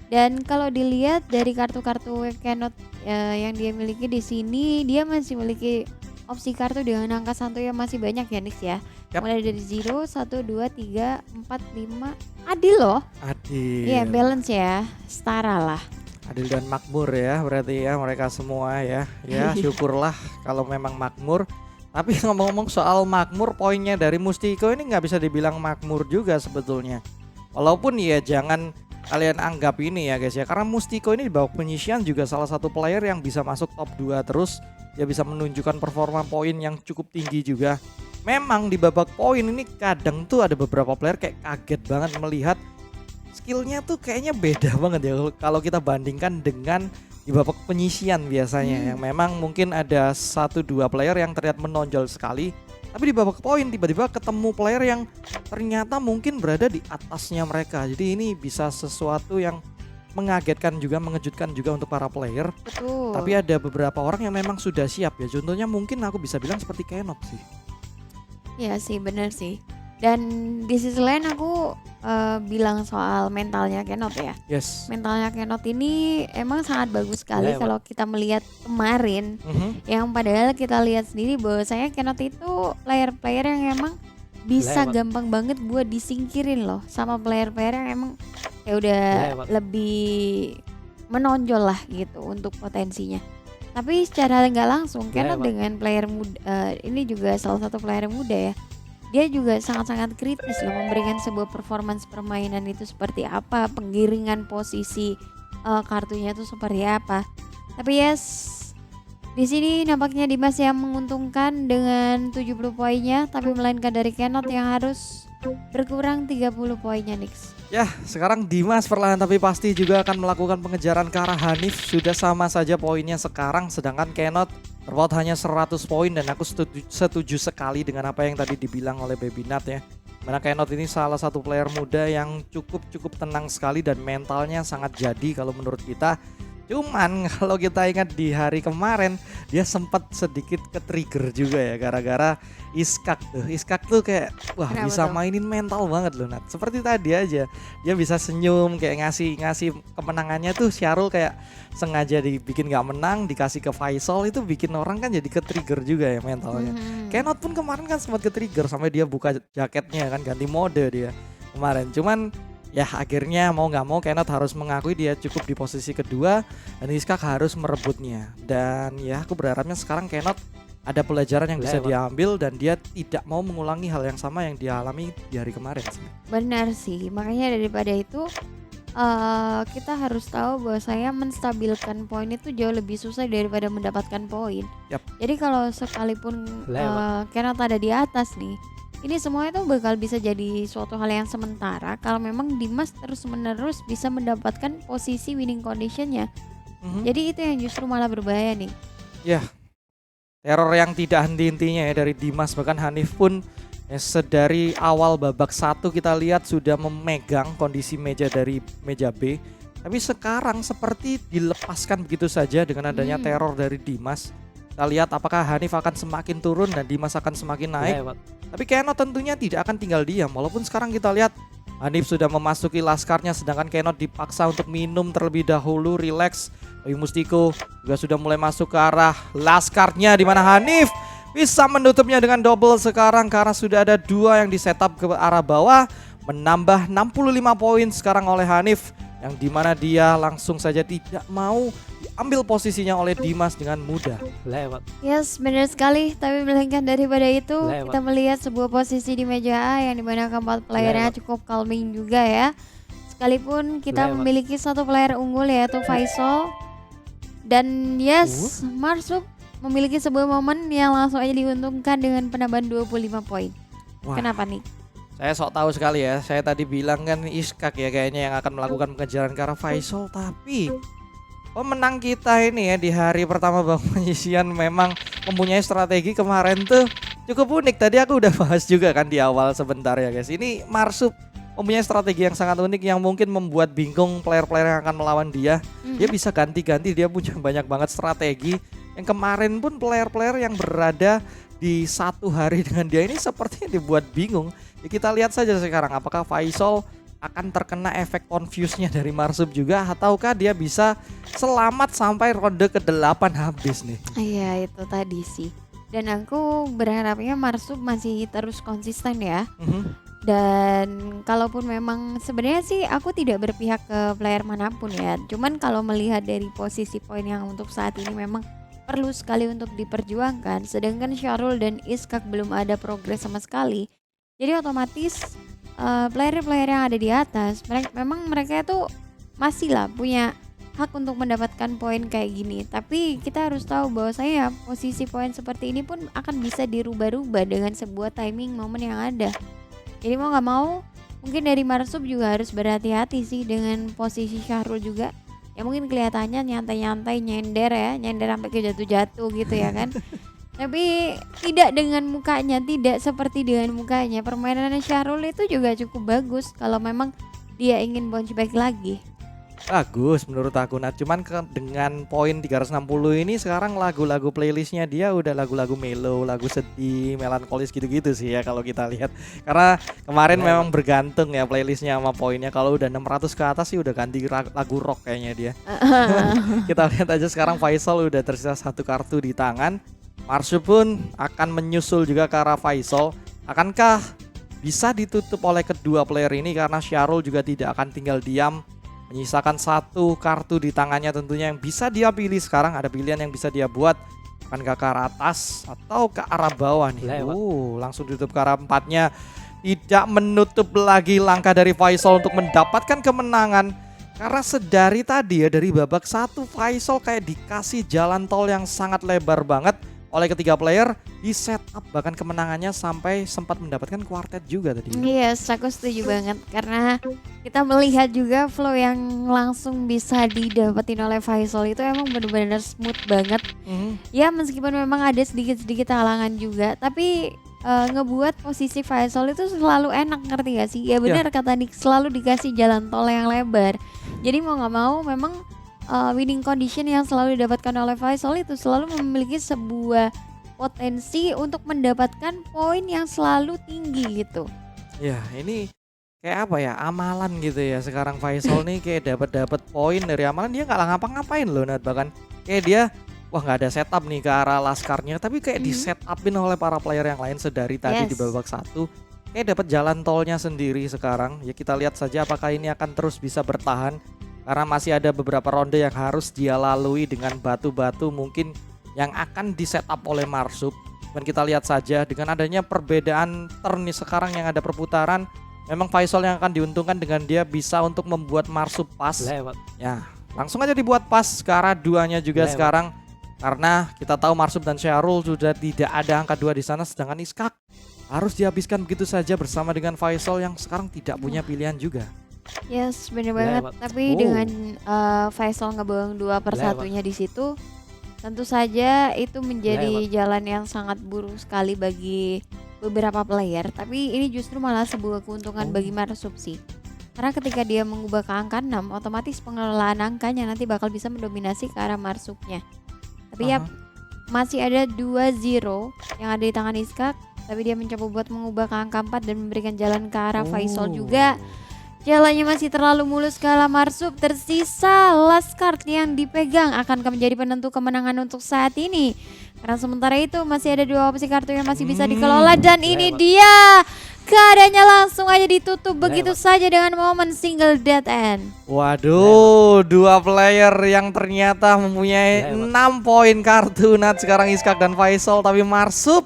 Dan kalau dilihat dari kartu-kartu Kenot yang dia miliki di sini, dia masih memiliki opsi kartu dengan angka santuy yang masih banyak ya Nix ya. Mulai dari 0, 1, 2, 3, 4, 5. Adil loh. Adil. Iya, balance ya. Setara lah. Adil dan makmur ya berarti ya mereka semua ya. Ya syukurlah kalau memang makmur. Tapi ngomong-ngomong soal makmur, poinnya dari Mustiko ini nggak bisa dibilang makmur juga sebetulnya. Walaupun ya jangan kalian anggap ini ya guys ya, karena Mustiko ini di babak penyisian juga salah satu player yang bisa masuk top 2 terus. Dia bisa menunjukkan performa poin yang cukup tinggi juga. Memang di babak poin ini kadang tuh ada beberapa player kayak kaget banget melihat skillnya tuh kayaknya beda banget ya kalau kita bandingkan dengan di babak penyisian biasanya yang memang mungkin ada 1-2 player yang terlihat menonjol sekali. Tapi di babak poin tiba-tiba ketemu player yang ternyata mungkin berada di atasnya mereka. Jadi ini bisa sesuatu yang mengagetkan juga, mengejutkan juga untuk para player. Betul. Tapi ada beberapa orang yang memang sudah siap ya. Contohnya mungkin aku bisa bilang seperti Kenot sih. Iya sih, bener sih. Dan di sisi lain aku bilang soal mentalnya Kenot ya. Yes. Mentalnya Kenot ini emang sangat bagus sekali kalau kita melihat kemarin. Yang padahal kita lihat sendiri bahwasanya Kenot itu player-player yang emang bisa gampang banget buat disingkirin loh sama player-player yang emang ya udah lebih menonjol lah gitu untuk potensinya. Tapi secara nggak langsung Kenot Lewat. dengan player muda, ini juga salah satu player muda ya. Dia juga sangat-sangat kritis loh memberikan sebuah performance permainan itu seperti apa, penggiringan posisi kartunya itu seperti apa. Tapi yes, di sini nampaknya Dimas yang menguntungkan dengan 70 poinnya, tapi melainkan dari Kenot yang harus berkurang 30 poinnya Nix. Ya, sekarang Dimas perlahan tapi pasti juga akan melakukan pengejaran ke arah Hanif. Sudah sama saja poinnya sekarang, sedangkan Kenot terpaut hanya 100 poin. Dan aku setuju sekali dengan apa yang tadi dibilang oleh Baby Nat ya. Mana Kenot ini salah satu player muda yang cukup tenang sekali dan mentalnya sangat jadi kalau menurut kita. Cuman kalau kita ingat di hari kemarin dia sempat sedikit ke-trigger juga ya gara-gara Iskak tuh. Iskak tuh kayak wah Kenapa bisa tuh? mainin mental banget loh Nat. Seperti tadi aja dia bisa senyum kayak ngasih kemenangannya tuh Syarul kayak sengaja dibikin gak menang dikasih ke Faisal, itu bikin orang kan jadi ke-trigger juga ya mentalnya. Kenot pun kemarin kan sempat ke-trigger sampai dia buka jaketnya kan, ganti mode dia kemarin. Cuman ya akhirnya mau nggak mau Kenot harus mengakui dia cukup di posisi kedua dan Iskak harus merebutnya. Dan ya aku berharapnya sekarang Kenot ada pelajaran yang bisa Lewat. diambil dan dia tidak mau mengulangi hal yang sama yang dia alami di hari kemarin sih. Benar sih, makanya daripada itu kita harus tahu bahwa saya menstabilkan poin itu jauh lebih susah daripada mendapatkan poin. Yap. Jadi kalau sekalipun Lewat. Kenot ada di atas nih, ini semua itu bakal bisa jadi suatu hal yang sementara kalau memang Dimas terus-menerus bisa mendapatkan posisi winning conditionnya. Jadi itu yang justru malah berbahaya nih. Teror yang tidak henti-hentinya ya dari Dimas, bahkan Hanif pun ya, sedari awal babak 1 kita lihat sudah memegang kondisi meja dari meja B. Tapi sekarang seperti dilepaskan begitu saja dengan adanya teror dari Dimas. Kita lihat apakah Hanif akan semakin turun dan Dimas akan semakin naik. Lewat. Tapi Kenot tentunya tidak akan tinggal diam. Walaupun sekarang kita lihat Hanif sudah memasuki laskarnya, sedangkan Kenot dipaksa untuk minum terlebih dahulu, relax. Tapi Mustiko juga sudah mulai masuk ke arah laskarnya, di mana Hanif bisa menutupnya dengan double sekarang karena sudah ada 2 yang di setup ke arah bawah, menambah 65 poin sekarang oleh Hanif, yang dimana dia langsung saja tidak mau diambil posisinya oleh Dimas dengan mudah. Lewat. Yes, benar sekali. Tapi melainkan daripada itu, Lewat. kita melihat sebuah posisi di meja A yang dimana keempat playernya Lewat. cukup calming juga ya. Sekalipun kita Lewat. memiliki satu player unggul yaitu Faisal. Dan yes, Marsup memiliki sebuah momen yang langsung aja diuntungkan dengan penambahan 25 poin. Wah. Kenapa nih? Saya sok tahu sekali ya. Saya tadi bilang kan Iskak ya kayaknya yang akan melakukan pengejaran ke arah Faisal, tapi pemenang kita ini ya di hari pertama Bang Penyisian memang mempunyai strategi kemarin tuh cukup unik. Tadi aku udah bahas juga kan di awal sebentar ya guys. Ini Marsup mempunyai strategi yang sangat unik yang mungkin membuat bingung player-player yang akan melawan dia. Dia bisa ganti-ganti, dia punya banyak banget strategi. Yang kemarin pun player-player yang berada di satu hari dengan dia ini sepertinya dibuat bingung. Ya kita lihat saja sekarang apakah Faisal akan terkena efek confuse-nya dari Marsup juga, ataukah dia bisa selamat sampai ronde ke-8 habis nih. Iya, itu tadi sih. Dan aku berharapnya Marsup masih terus konsisten ya. Dan kalaupun memang sebenarnya sih aku tidak berpihak ke player manapun ya. Cuman kalau melihat dari posisi poin yang untuk saat ini memang perlu sekali untuk diperjuangkan. Sedangkan Syarul dan Iskak belum ada progres sama sekali. Jadi otomatis player-player yang ada di atas memang mereka itu masih lah punya hak untuk mendapatkan poin kayak gini. Tapi kita harus tahu bahwa saya posisi poin seperti ini pun akan bisa dirubah-rubah dengan sebuah timing momen yang ada. Jadi mau nggak mau mungkin dari Marsup juga harus berhati-hati sih dengan posisi Syahrul juga. Ya mungkin kelihatannya nyantai-nyantai nyender sampai ke jatuh-jatuh gitu ya kan. Tapi tidak dengan mukanya, tidak seperti dengan mukanya. Permainan Syahrul itu juga cukup bagus kalau memang dia ingin bounce back lagi. Bagus menurut aku. Nah cuman dengan poin 360 ini sekarang lagu-lagu playlistnya dia udah lagu-lagu mellow, lagu sedih, melankolis gitu-gitu sih ya kalau kita lihat. Karena kemarin memang bergantung ya playlistnya sama poinnya. Kalau udah 600 ke atas sih udah ganti lagu rock kayaknya dia. Kita lihat aja sekarang Faisal udah tersisa 1 kartu di tangan. Marsu pun akan menyusul juga ke arah Faisal. Akankah bisa ditutup oleh kedua player ini karena Syarul juga tidak akan tinggal diam. menyisakan satu kartu di tangannya tentunya yang bisa dia pilih sekarang. Ada pilihan yang bisa dia buat, akan ke arah atas atau ke arah bawah nih. Langsung ditutup ke arah 4-nya. Tidak menutup lagi langkah dari Faisal untuk mendapatkan kemenangan. Karena sedari tadi ya, dari babak 1 Faisal kayak dikasih jalan tol yang sangat lebar banget oleh ketiga player, di setup bahkan kemenangannya sampai sempat mendapatkan kuartet juga tadi. Yes, aku setuju banget karena kita melihat juga flow yang langsung bisa didapetin oleh Faisal itu emang benar-benar smooth banget. Ya meskipun memang ada sedikit-sedikit halangan juga, tapi ngebuat posisi Faisal itu selalu enak, ngerti gak sih? Ya benar kata Nick, selalu dikasih jalan tol yang lebar. Jadi mau nggak mau memang winning condition yang selalu didapatkan oleh Faisal itu selalu memiliki sebuah potensi untuk mendapatkan poin yang selalu tinggi gitu. Ya ini kayak apa ya, amalan gitu ya sekarang Faisal nih kayak dapat poin dari amalan. Dia nggak ngapa-ngapain loh Nat, bahkan kayak dia wah nggak ada setup nih ke arah laskarnya, tapi kayak di setupin oleh para player yang lain sedari tadi di babak 1. Kayak dapat jalan tolnya sendiri sekarang. Ya kita lihat saja apakah ini akan terus bisa bertahan, karena masih ada beberapa ronde yang harus dia lalui dengan batu-batu mungkin yang akan di setup oleh Marsup. Dan kita lihat saja dengan adanya perbedaan turn nih sekarang yang ada perputaran, memang Faisal yang akan diuntungkan dengan dia bisa untuk membuat Marsup pas. Ya langsung aja dibuat pas ke arah 2-nya juga sekarang. Karena kita tahu Marsup dan Syahrul sudah tidak ada angka 2 di sana, sedangkan Iskak harus dihabiskan begitu saja bersama dengan Faisal yang sekarang tidak punya pilihan juga. Yes, bener banget. Tapi dengan Faisal ngebawang 2/1-nya di situ, tentu saja itu menjadi jalan yang sangat buruk sekali bagi beberapa player. Tapi ini justru malah sebuah keuntungan bagi Marsup sih. Karena ketika dia mengubah ke angka 6, otomatis pengelolaan angkanya nanti bakal bisa mendominasi ke arah Marsupnya. Tapi ya masih ada 2-0 yang ada di tangan Iskak, tapi dia mencoba buat mengubah ke angka 4 dan memberikan jalan ke arah Faisal juga. Jalannya masih terlalu mulus kala Marsup. Tersisa last card yang dipegang akankah menjadi penentu kemenangan untuk saat ini. Karena sementara itu masih ada 2 opsi kartu yang masih bisa dikelola. Dan ini dia, keadaannya langsung aja ditutup begitu saja dengan momen single dead end. Waduh, 2 player yang ternyata mempunyai 6 poin kartu Nat sekarang, Iskak dan Faisal. Tapi Marsup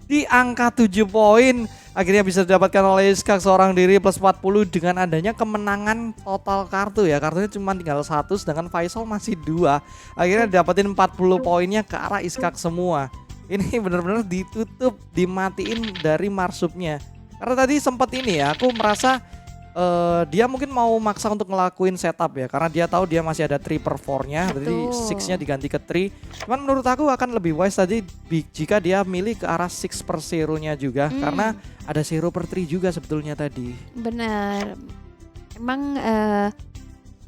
di angka 7 poin akhirnya bisa didapatkan oleh Iskak seorang diri plus 40 dengan adanya kemenangan total kartu ya. Kartunya cuma tinggal 1 sedangkan Faisal masih 2. Akhirnya dapetin 40 poinnya ke arah Iskak semua. Ini benar-benar ditutup, dimatiin dari Marsupnya. Karena tadi sempat ini ya, aku merasa dia mungkin mau maksa untuk ngelakuin setup ya, karena dia tahu dia masih ada 3/4-nya, berarti 6-nya diganti ke 3. Cuman menurut aku akan lebih wise tadi jika dia milih ke arah 6/0-nya juga, karena ada 0/3 juga sebetulnya tadi. Benar. Emang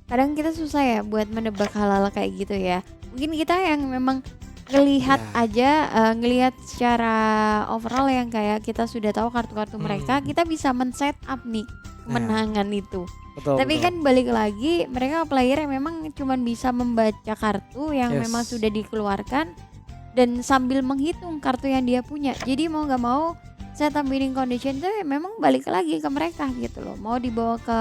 kadang kita susah ya buat menebak hal-hal kayak gitu ya. Mungkin kita yang memang ngelihat aja, ngelihat secara overall yang kayak kita sudah tahu kartu-kartu mereka, kita bisa men-setup nih kemenangan itu. Tapi kan balik lagi, mereka player yang memang cuman bisa membaca kartu yang memang sudah dikeluarkan dan sambil menghitung kartu yang dia punya. Jadi mau nggak mau setup winning condition itu memang balik lagi ke mereka gitu loh. Mau dibawa ke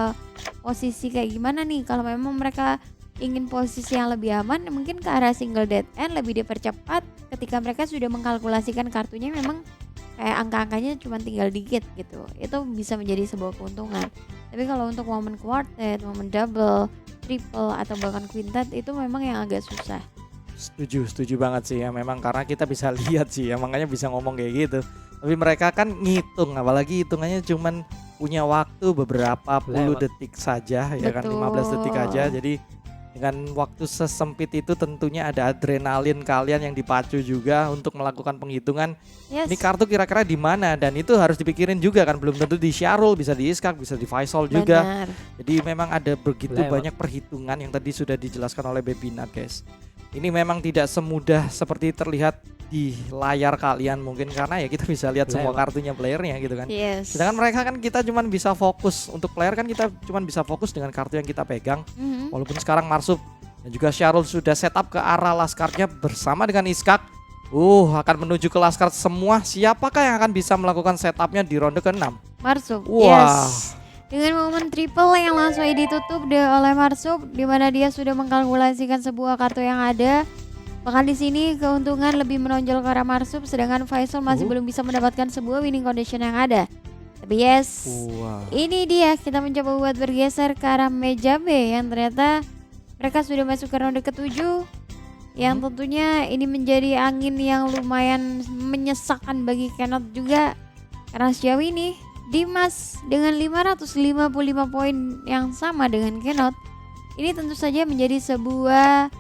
posisi kayak gimana nih? Kalau memang mereka ingin posisi yang lebih aman, mungkin ke arah single dead end lebih dipercepat ketika mereka sudah mengkalkulasikan kartunya memang kayak angka-angkanya cuma tinggal dikit gitu. Itu bisa menjadi sebuah keuntungan. Tapi kalau untuk momen quartet, momen double, triple atau bahkan quintet itu memang yang agak susah. Setuju banget sih ya, memang karena kita bisa lihat sih ya, makanya bisa ngomong kayak gitu. Tapi mereka kan ngitung, apalagi hitungannya cuman punya waktu beberapa puluh detik saja ya kan, 15 detik aja. Jadi dengan waktu sesempit itu tentunya ada adrenalin kalian yang dipacu juga untuk melakukan penghitungan. Ini kartu kira-kira di mana, dan itu harus dipikirin juga kan, belum tentu di Syahrul, bisa di Iskak, bisa di Faisal juga. Benar. Jadi memang ada begitu banyak perhitungan yang tadi sudah dijelaskan oleh Baby Nat, guys. Ini memang tidak semudah seperti terlihat di layar kalian mungkin, karena ya kita bisa lihat semua kartunya playernya gitu kan. Sedangkan mereka kan kita cuman bisa fokus, untuk player kan kita cuman bisa fokus dengan kartu yang kita pegang. Walaupun sekarang Marsup dan juga Syahrul sudah setup ke arah laskarnya bersama dengan Iskak. Akan menuju ke laskar semua. Siapakah yang akan bisa melakukan setupnya di ronde ke-6? Marsup. Wah. dengan momen triple yang langsung ditutup oleh Marsup, di mana dia sudah mengkalkulasikan sebuah kartu yang ada. Bahkan di sini keuntungan lebih menonjol ke arah Marsup, sedangkan Faisal masih belum bisa mendapatkan sebuah winning condition yang ada. Tapi yes, Wah. ini dia kita mencoba buat bergeser ke arah meja B yang ternyata mereka sudah masuk ke ronde ke-7. Yang tentunya ini menjadi angin yang lumayan menyesakkan bagi Kenot juga. Karena sejauh ini Dimas dengan 555 poin yang sama dengan Kenot, ini tentu saja menjadi sebuah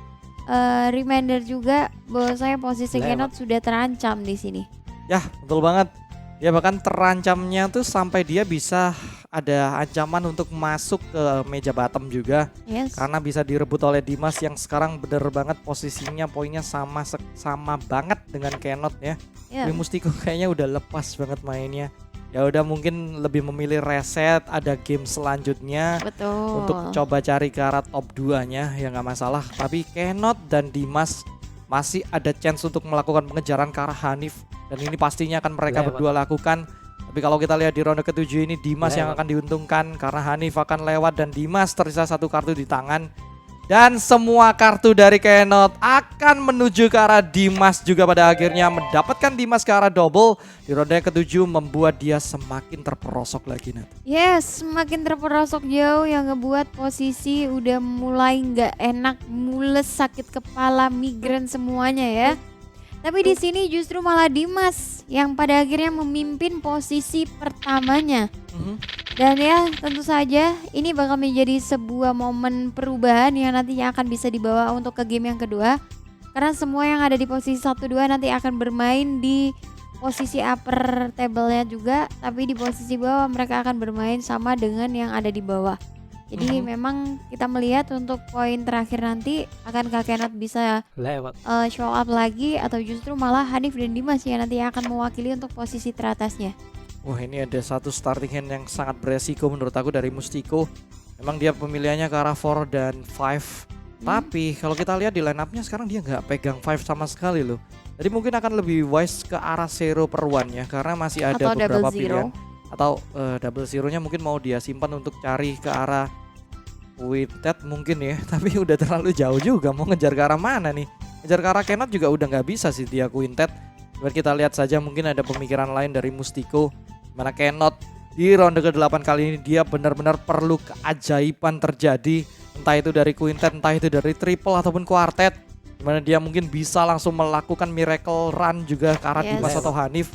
reminder juga bahwa saya posisi Kenot sudah terancam di sini. Ya, betul banget. Ya bahkan terancamnya tuh sampai dia bisa ada ancaman untuk masuk ke meja bottom juga. Yes. Karena bisa direbut oleh Dimas yang sekarang bener banget posisinya, poinnya sama banget dengan Kenot ya. Yeah. Tapi Mustiko kayaknya udah lepas banget mainnya. Ya udah mungkin lebih memilih reset, ada game selanjutnya. Betul. Untuk coba cari ke arah top 2-nya ya nggak masalah. Tapi Kenot dan Dimas masih ada chance untuk melakukan pengejaran ke arah Hanif, dan ini pastinya akan mereka berdua lakukan. Tapi kalau kita lihat di ronde ke-7 ini Dimas yang akan diuntungkan karena Hanif akan lewat dan Dimas tersisa satu kartu di tangan. Dan semua kartu dari Kenot akan menuju ke arah Dimas juga pada akhirnya mendapatkan Dimas ke arah double di ronde ke-7, membuat dia semakin terperosok lagi Nat. Yes, semakin terperosok jauh yang ngebuat posisi udah mulai nggak enak, mules, sakit kepala, migrain semuanya ya. Tapi di sini justru malah Dimas yang pada akhirnya memimpin posisi pertamanya. Dan ya tentu saja ini bakal menjadi sebuah momen perubahan yang nantinya akan bisa dibawa untuk ke game yang kedua. Karena semua yang ada di posisi 1-2 nanti akan bermain di posisi upper table-nya juga, tapi di posisi bawah mereka akan bermain sama dengan yang ada di bawah. Jadi memang kita melihat untuk poin terakhir nanti akankah Kenot bisa lewat show up lagi atau justru malah Hanif dan Dimas yang nanti akan mewakili untuk posisi teratasnya. Wah, ini ada satu starting hand yang sangat beresiko menurut aku dari Mustiko. Memang dia pemilihannya ke arah 4 dan 5. Tapi kalau kita lihat di line up-nya sekarang dia nggak pegang 5 sama sekali loh. Jadi mungkin akan lebih wise ke arah 0 per 1 ya, karena masih ada Atau beberapa double zero. pilihan. Atau double zero-nya mungkin mau dia simpan untuk cari ke arah Quintet mungkin ya. Tapi udah terlalu jauh juga, mau ngejar ke arah mana nih? Ngejar ke arah Kenot juga udah nggak bisa sih dia Quintet. Coba kita lihat saja, mungkin ada pemikiran lain dari Mustiko. Mana Kenot di ronde ke-8 kali ini dia benar-benar perlu keajaiban terjadi, entah itu dari quintet, entah itu dari triple ataupun quartet, dimana dia mungkin bisa langsung melakukan miracle run juga ke arah Dimas atau Hanif.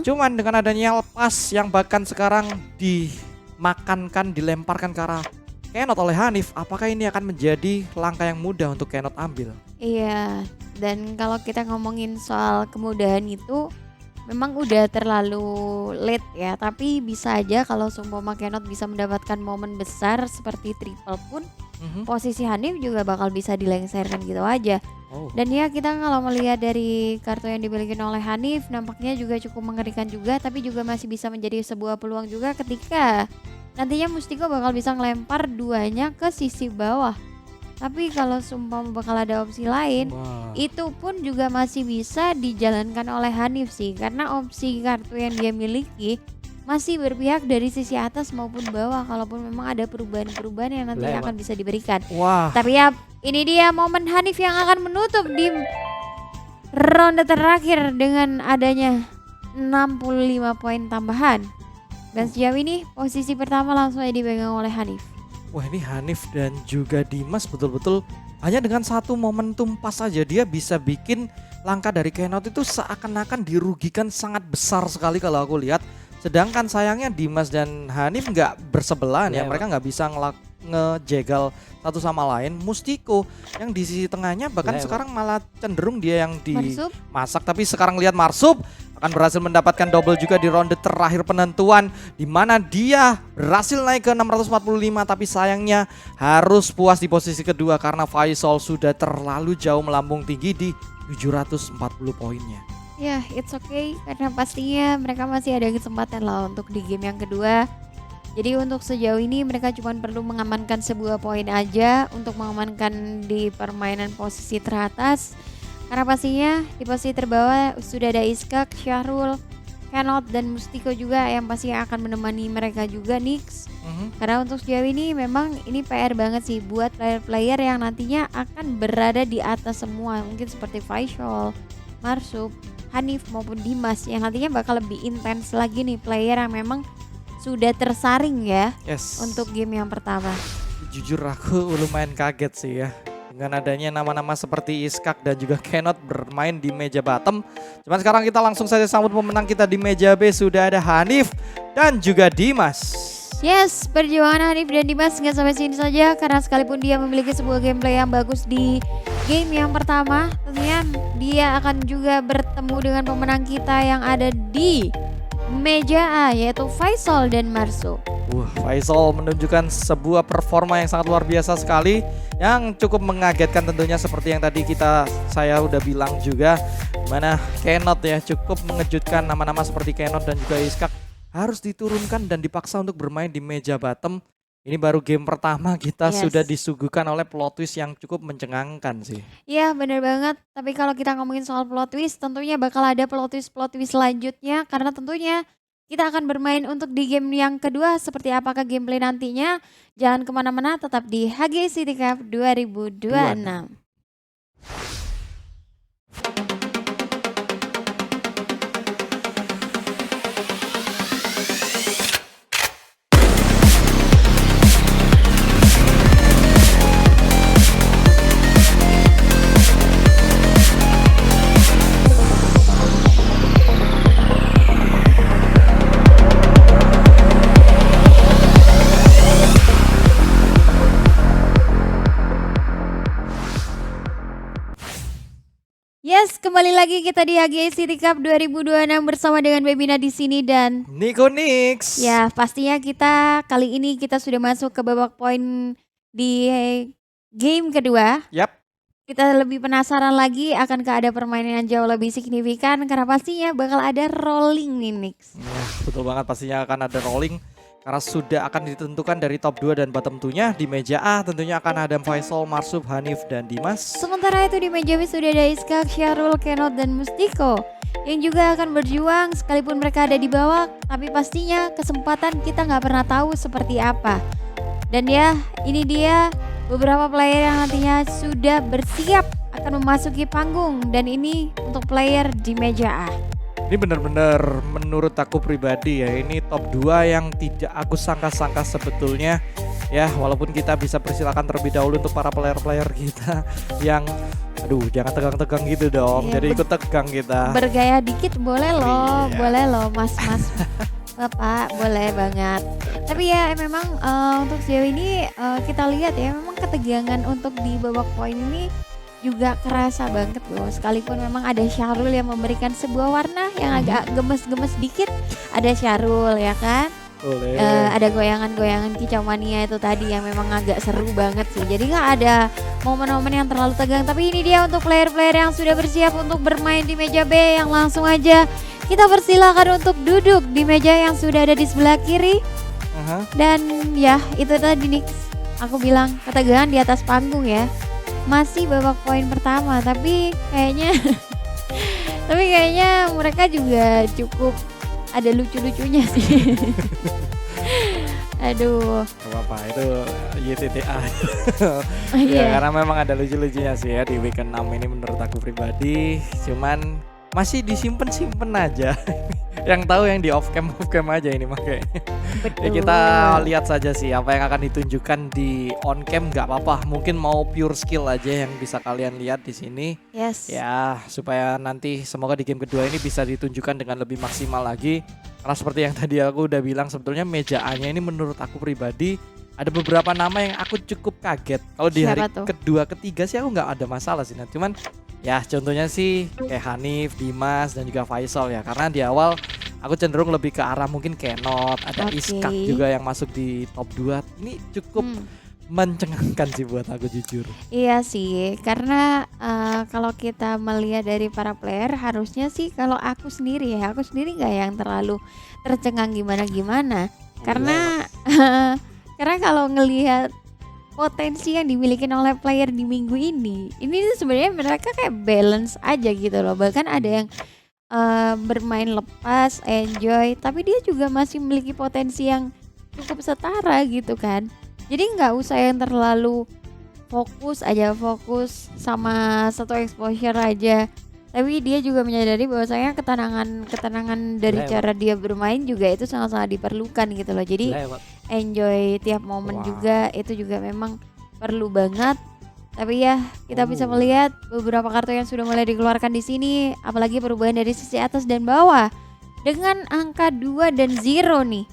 Cuman dengan adanya lepas yang bahkan sekarang dimakankan, dilemparkan ke arah Kenot oleh Hanif, apakah ini akan menjadi langkah yang mudah untuk Kenot ambil? Iya, dan kalau kita ngomongin soal kemudahan itu memang udah terlalu late ya, tapi bisa aja kalau seumpama Kenot bisa mendapatkan momen besar seperti triple pun posisi Hanif juga bakal bisa dilengserkan gitu aja. Dan ya kita kalau melihat dari kartu yang dimiliki oleh Hanif nampaknya juga cukup mengerikan juga, tapi juga masih bisa menjadi sebuah peluang juga ketika nantinya Mustiko bakal bisa ngelempar duanya ke sisi bawah. Tapi kalau seumpama bakal ada opsi lain, itu pun juga masih bisa dijalankan oleh Hanif sih, karena opsi kartu yang dia miliki masih berpihak dari sisi atas maupun bawah, kalaupun memang ada perubahan-perubahan yang nanti akan bisa diberikan. Tapi ya ini dia momen Hanif yang akan menutup di ronde terakhir dengan adanya 65 poin tambahan. Dan sejauh ini posisi pertama langsung dipegang oleh Hanif. Wah, ini Hanif dan juga Dimas betul-betul hanya dengan satu momentum pas saja dia bisa bikin langkah dari Kenot itu seakan-akan dirugikan sangat besar sekali kalau aku lihat. Sedangkan sayangnya Dimas dan Hanif nggak bersebelahan ya, mereka nggak bisa ngejegal satu sama lain. Mustiko yang di sisi tengahnya bahkan sekarang malah cenderung dia yang dimasak. Tapi sekarang lihat Marsup akan berhasil mendapatkan double juga di ronde terakhir penentuan, di mana dia berhasil naik ke 645, tapi sayangnya harus puas di posisi kedua karena Faisal sudah terlalu jauh melambung tinggi di 740 poinnya. Ya, it's okay karena pastinya mereka masih ada kesempatan lah untuk di game yang kedua. Jadi untuk sejauh ini mereka cuma perlu mengamankan sebuah poin aja untuk mengamankan di permainan posisi teratas. Karena pastinya di posisi terbawah sudah ada Iskak, Syahrul, Kenot dan Mustiko juga yang pasti akan menemani mereka juga Nix. Karena untuk sejauh ini memang ini PR banget sih buat player-player yang nantinya akan berada di atas semua. Mungkin seperti Faisal, Marsup, Hanif maupun Dimas yang nantinya bakal lebih intens lagi nih player yang memang sudah tersaring ya Yes. untuk game yang pertama. Jujur aku lumayan kaget sih ya dengan adanya nama-nama seperti Iskak dan juga Kenot bermain di meja bottom. Cuman sekarang kita langsung saja sambut pemenang kita di meja B, sudah ada Hanif dan juga Dimas. Yes, perjuangan Hanif dan Dimas nggak sampai sini saja karena sekalipun dia memiliki sebuah gameplay yang bagus di game yang pertama, tentunya dia akan juga bertemu dengan pemenang kita yang ada di meja A yaitu Faisal dan Marso. Faisal menunjukkan sebuah performa yang sangat luar biasa sekali, yang cukup mengagetkan tentunya seperti yang tadi saya udah bilang juga, mana Kenot ya cukup mengejutkan, nama-nama seperti Kenot dan juga Iskak harus diturunkan dan dipaksa untuk bermain di meja bottom. Ini baru game pertama kita sudah disuguhkan oleh plot twist yang cukup mencengangkan sih. Iya bener banget, tapi kalau kita ngomongin soal plot twist tentunya bakal ada plot twist selanjutnya karena tentunya kita akan bermain untuk di game yang kedua. Seperti apakah gameplay nantinya? Jangan kemana-mana, tetap di HG City Cup 2026. Yes, kembali lagi kita di HG City Cup 2026 bersama dengan Bebina di sini dan Nico Nix. Ya, pastinya kita kali ini kita sudah masuk ke babak poin di game kedua. Yap. Kita lebih penasaran lagi akankah ada permainan yang jauh lebih signifikan karena pastinya bakal ada rolling nih Nix. Ya, betul banget, pastinya akan ada rolling. Karena sudah akan ditentukan dari top 2 dan bottom 2-nya. Di meja A tentunya akan ada Faisal, Marsup, Hanif, dan Dimas. Sementara itu di meja B sudah ada Iskak, Syarul, Kenot, dan Mustiko yang juga akan berjuang sekalipun mereka ada di bawah. Tapi pastinya kesempatan kita nggak pernah tahu seperti apa. Dan ya ini dia beberapa player yang nantinya sudah bersiap akan memasuki panggung. Dan ini untuk player di meja A. Ini benar-benar menurut aku pribadi ya, ini top 2 yang tidak aku sangka-sangka sebetulnya. Ya, walaupun kita bisa persilakan terlebih dahulu untuk para player-player kita yang jangan tegang-tegang gitu dong. Jadi ikut tegang kita. Bergaya dikit boleh loh, Iya. boleh loh mas-mas. Bapak boleh banget. Tapi ya memang untuk sejauh ini kita lihat ya memang ketegangan untuk di babak poin ini juga kerasa banget loh. Sekalipun memang ada Syarul yang memberikan sebuah warna yang agak gemes-gemes dikit. Ada Syarul ya kan. Ada goyangan-goyangan kicau mania itu tadi yang memang agak seru banget sih. Jadi nggak ada momen-momen yang terlalu tegang. Tapi ini dia untuk player-player yang sudah bersiap untuk bermain di meja B, yang langsung aja kita persilakan untuk duduk di meja yang sudah ada di sebelah kiri. Dan ya itu tadi Nix, aku bilang ketegangan di atas panggung ya. Masih babak poin pertama tapi kayaknya mereka juga cukup ada lucu-lucunya sih. Aduh. Gak apa-apa, itu YTTA. Iya. Karena memang ada lucu-lucunya sih ya di weekend 6 ini menurut aku pribadi. Cuman masih disimpan aja. Yang tahu yang di off cam aja ini makanya. Ya kita lihat saja sih apa yang akan ditunjukkan di on cam, nggak apa-apa. Mungkin mau pure skill aja yang bisa kalian lihat di sini. Yes. Ya supaya nanti semoga di game kedua ini bisa ditunjukkan dengan lebih maksimal lagi. Karena seperti yang tadi aku udah bilang, sebetulnya meja A-nya ini menurut aku pribadi ada beberapa nama yang aku cukup kaget. Kalau di hari kedua ketiga sih aku nggak ada masalah sih. Nah, cuman ya contohnya sih kayak Hanif, Dimas dan juga Faisal ya. Karena di awal aku cenderung lebih ke arah mungkin Kenot, ada Iskak juga yang masuk di top 2. Ini cukup mencengangkan sih buat aku jujur. Iya sih, karena kalau kita melihat dari para player harusnya sih kalau aku sendiri nggak yang terlalu tercengang gimana-gimana. Karena kalau ngelihat potensi yang dimiliki oleh player di minggu ini tuh sebenarnya mereka kayak balance aja gitu loh. Bahkan ada yang bermain lepas, enjoy, tapi dia juga masih memiliki potensi yang cukup setara gitu kan. Jadi nggak usah yang terlalu fokus sama satu exposure aja. Tapi dia juga menyadari bahwasanya ketenangan dari Lewat. cara dia bermain juga itu sangat-sangat diperlukan gitu loh. Jadi Lewat. enjoy tiap momen Wah. juga itu juga memang perlu banget. Tapi ya kita bisa Oh. melihat beberapa kartu yang sudah mulai dikeluarkan di sini, apalagi perubahan dari sisi atas dan bawah. Dengan angka 2 dan 0 nih.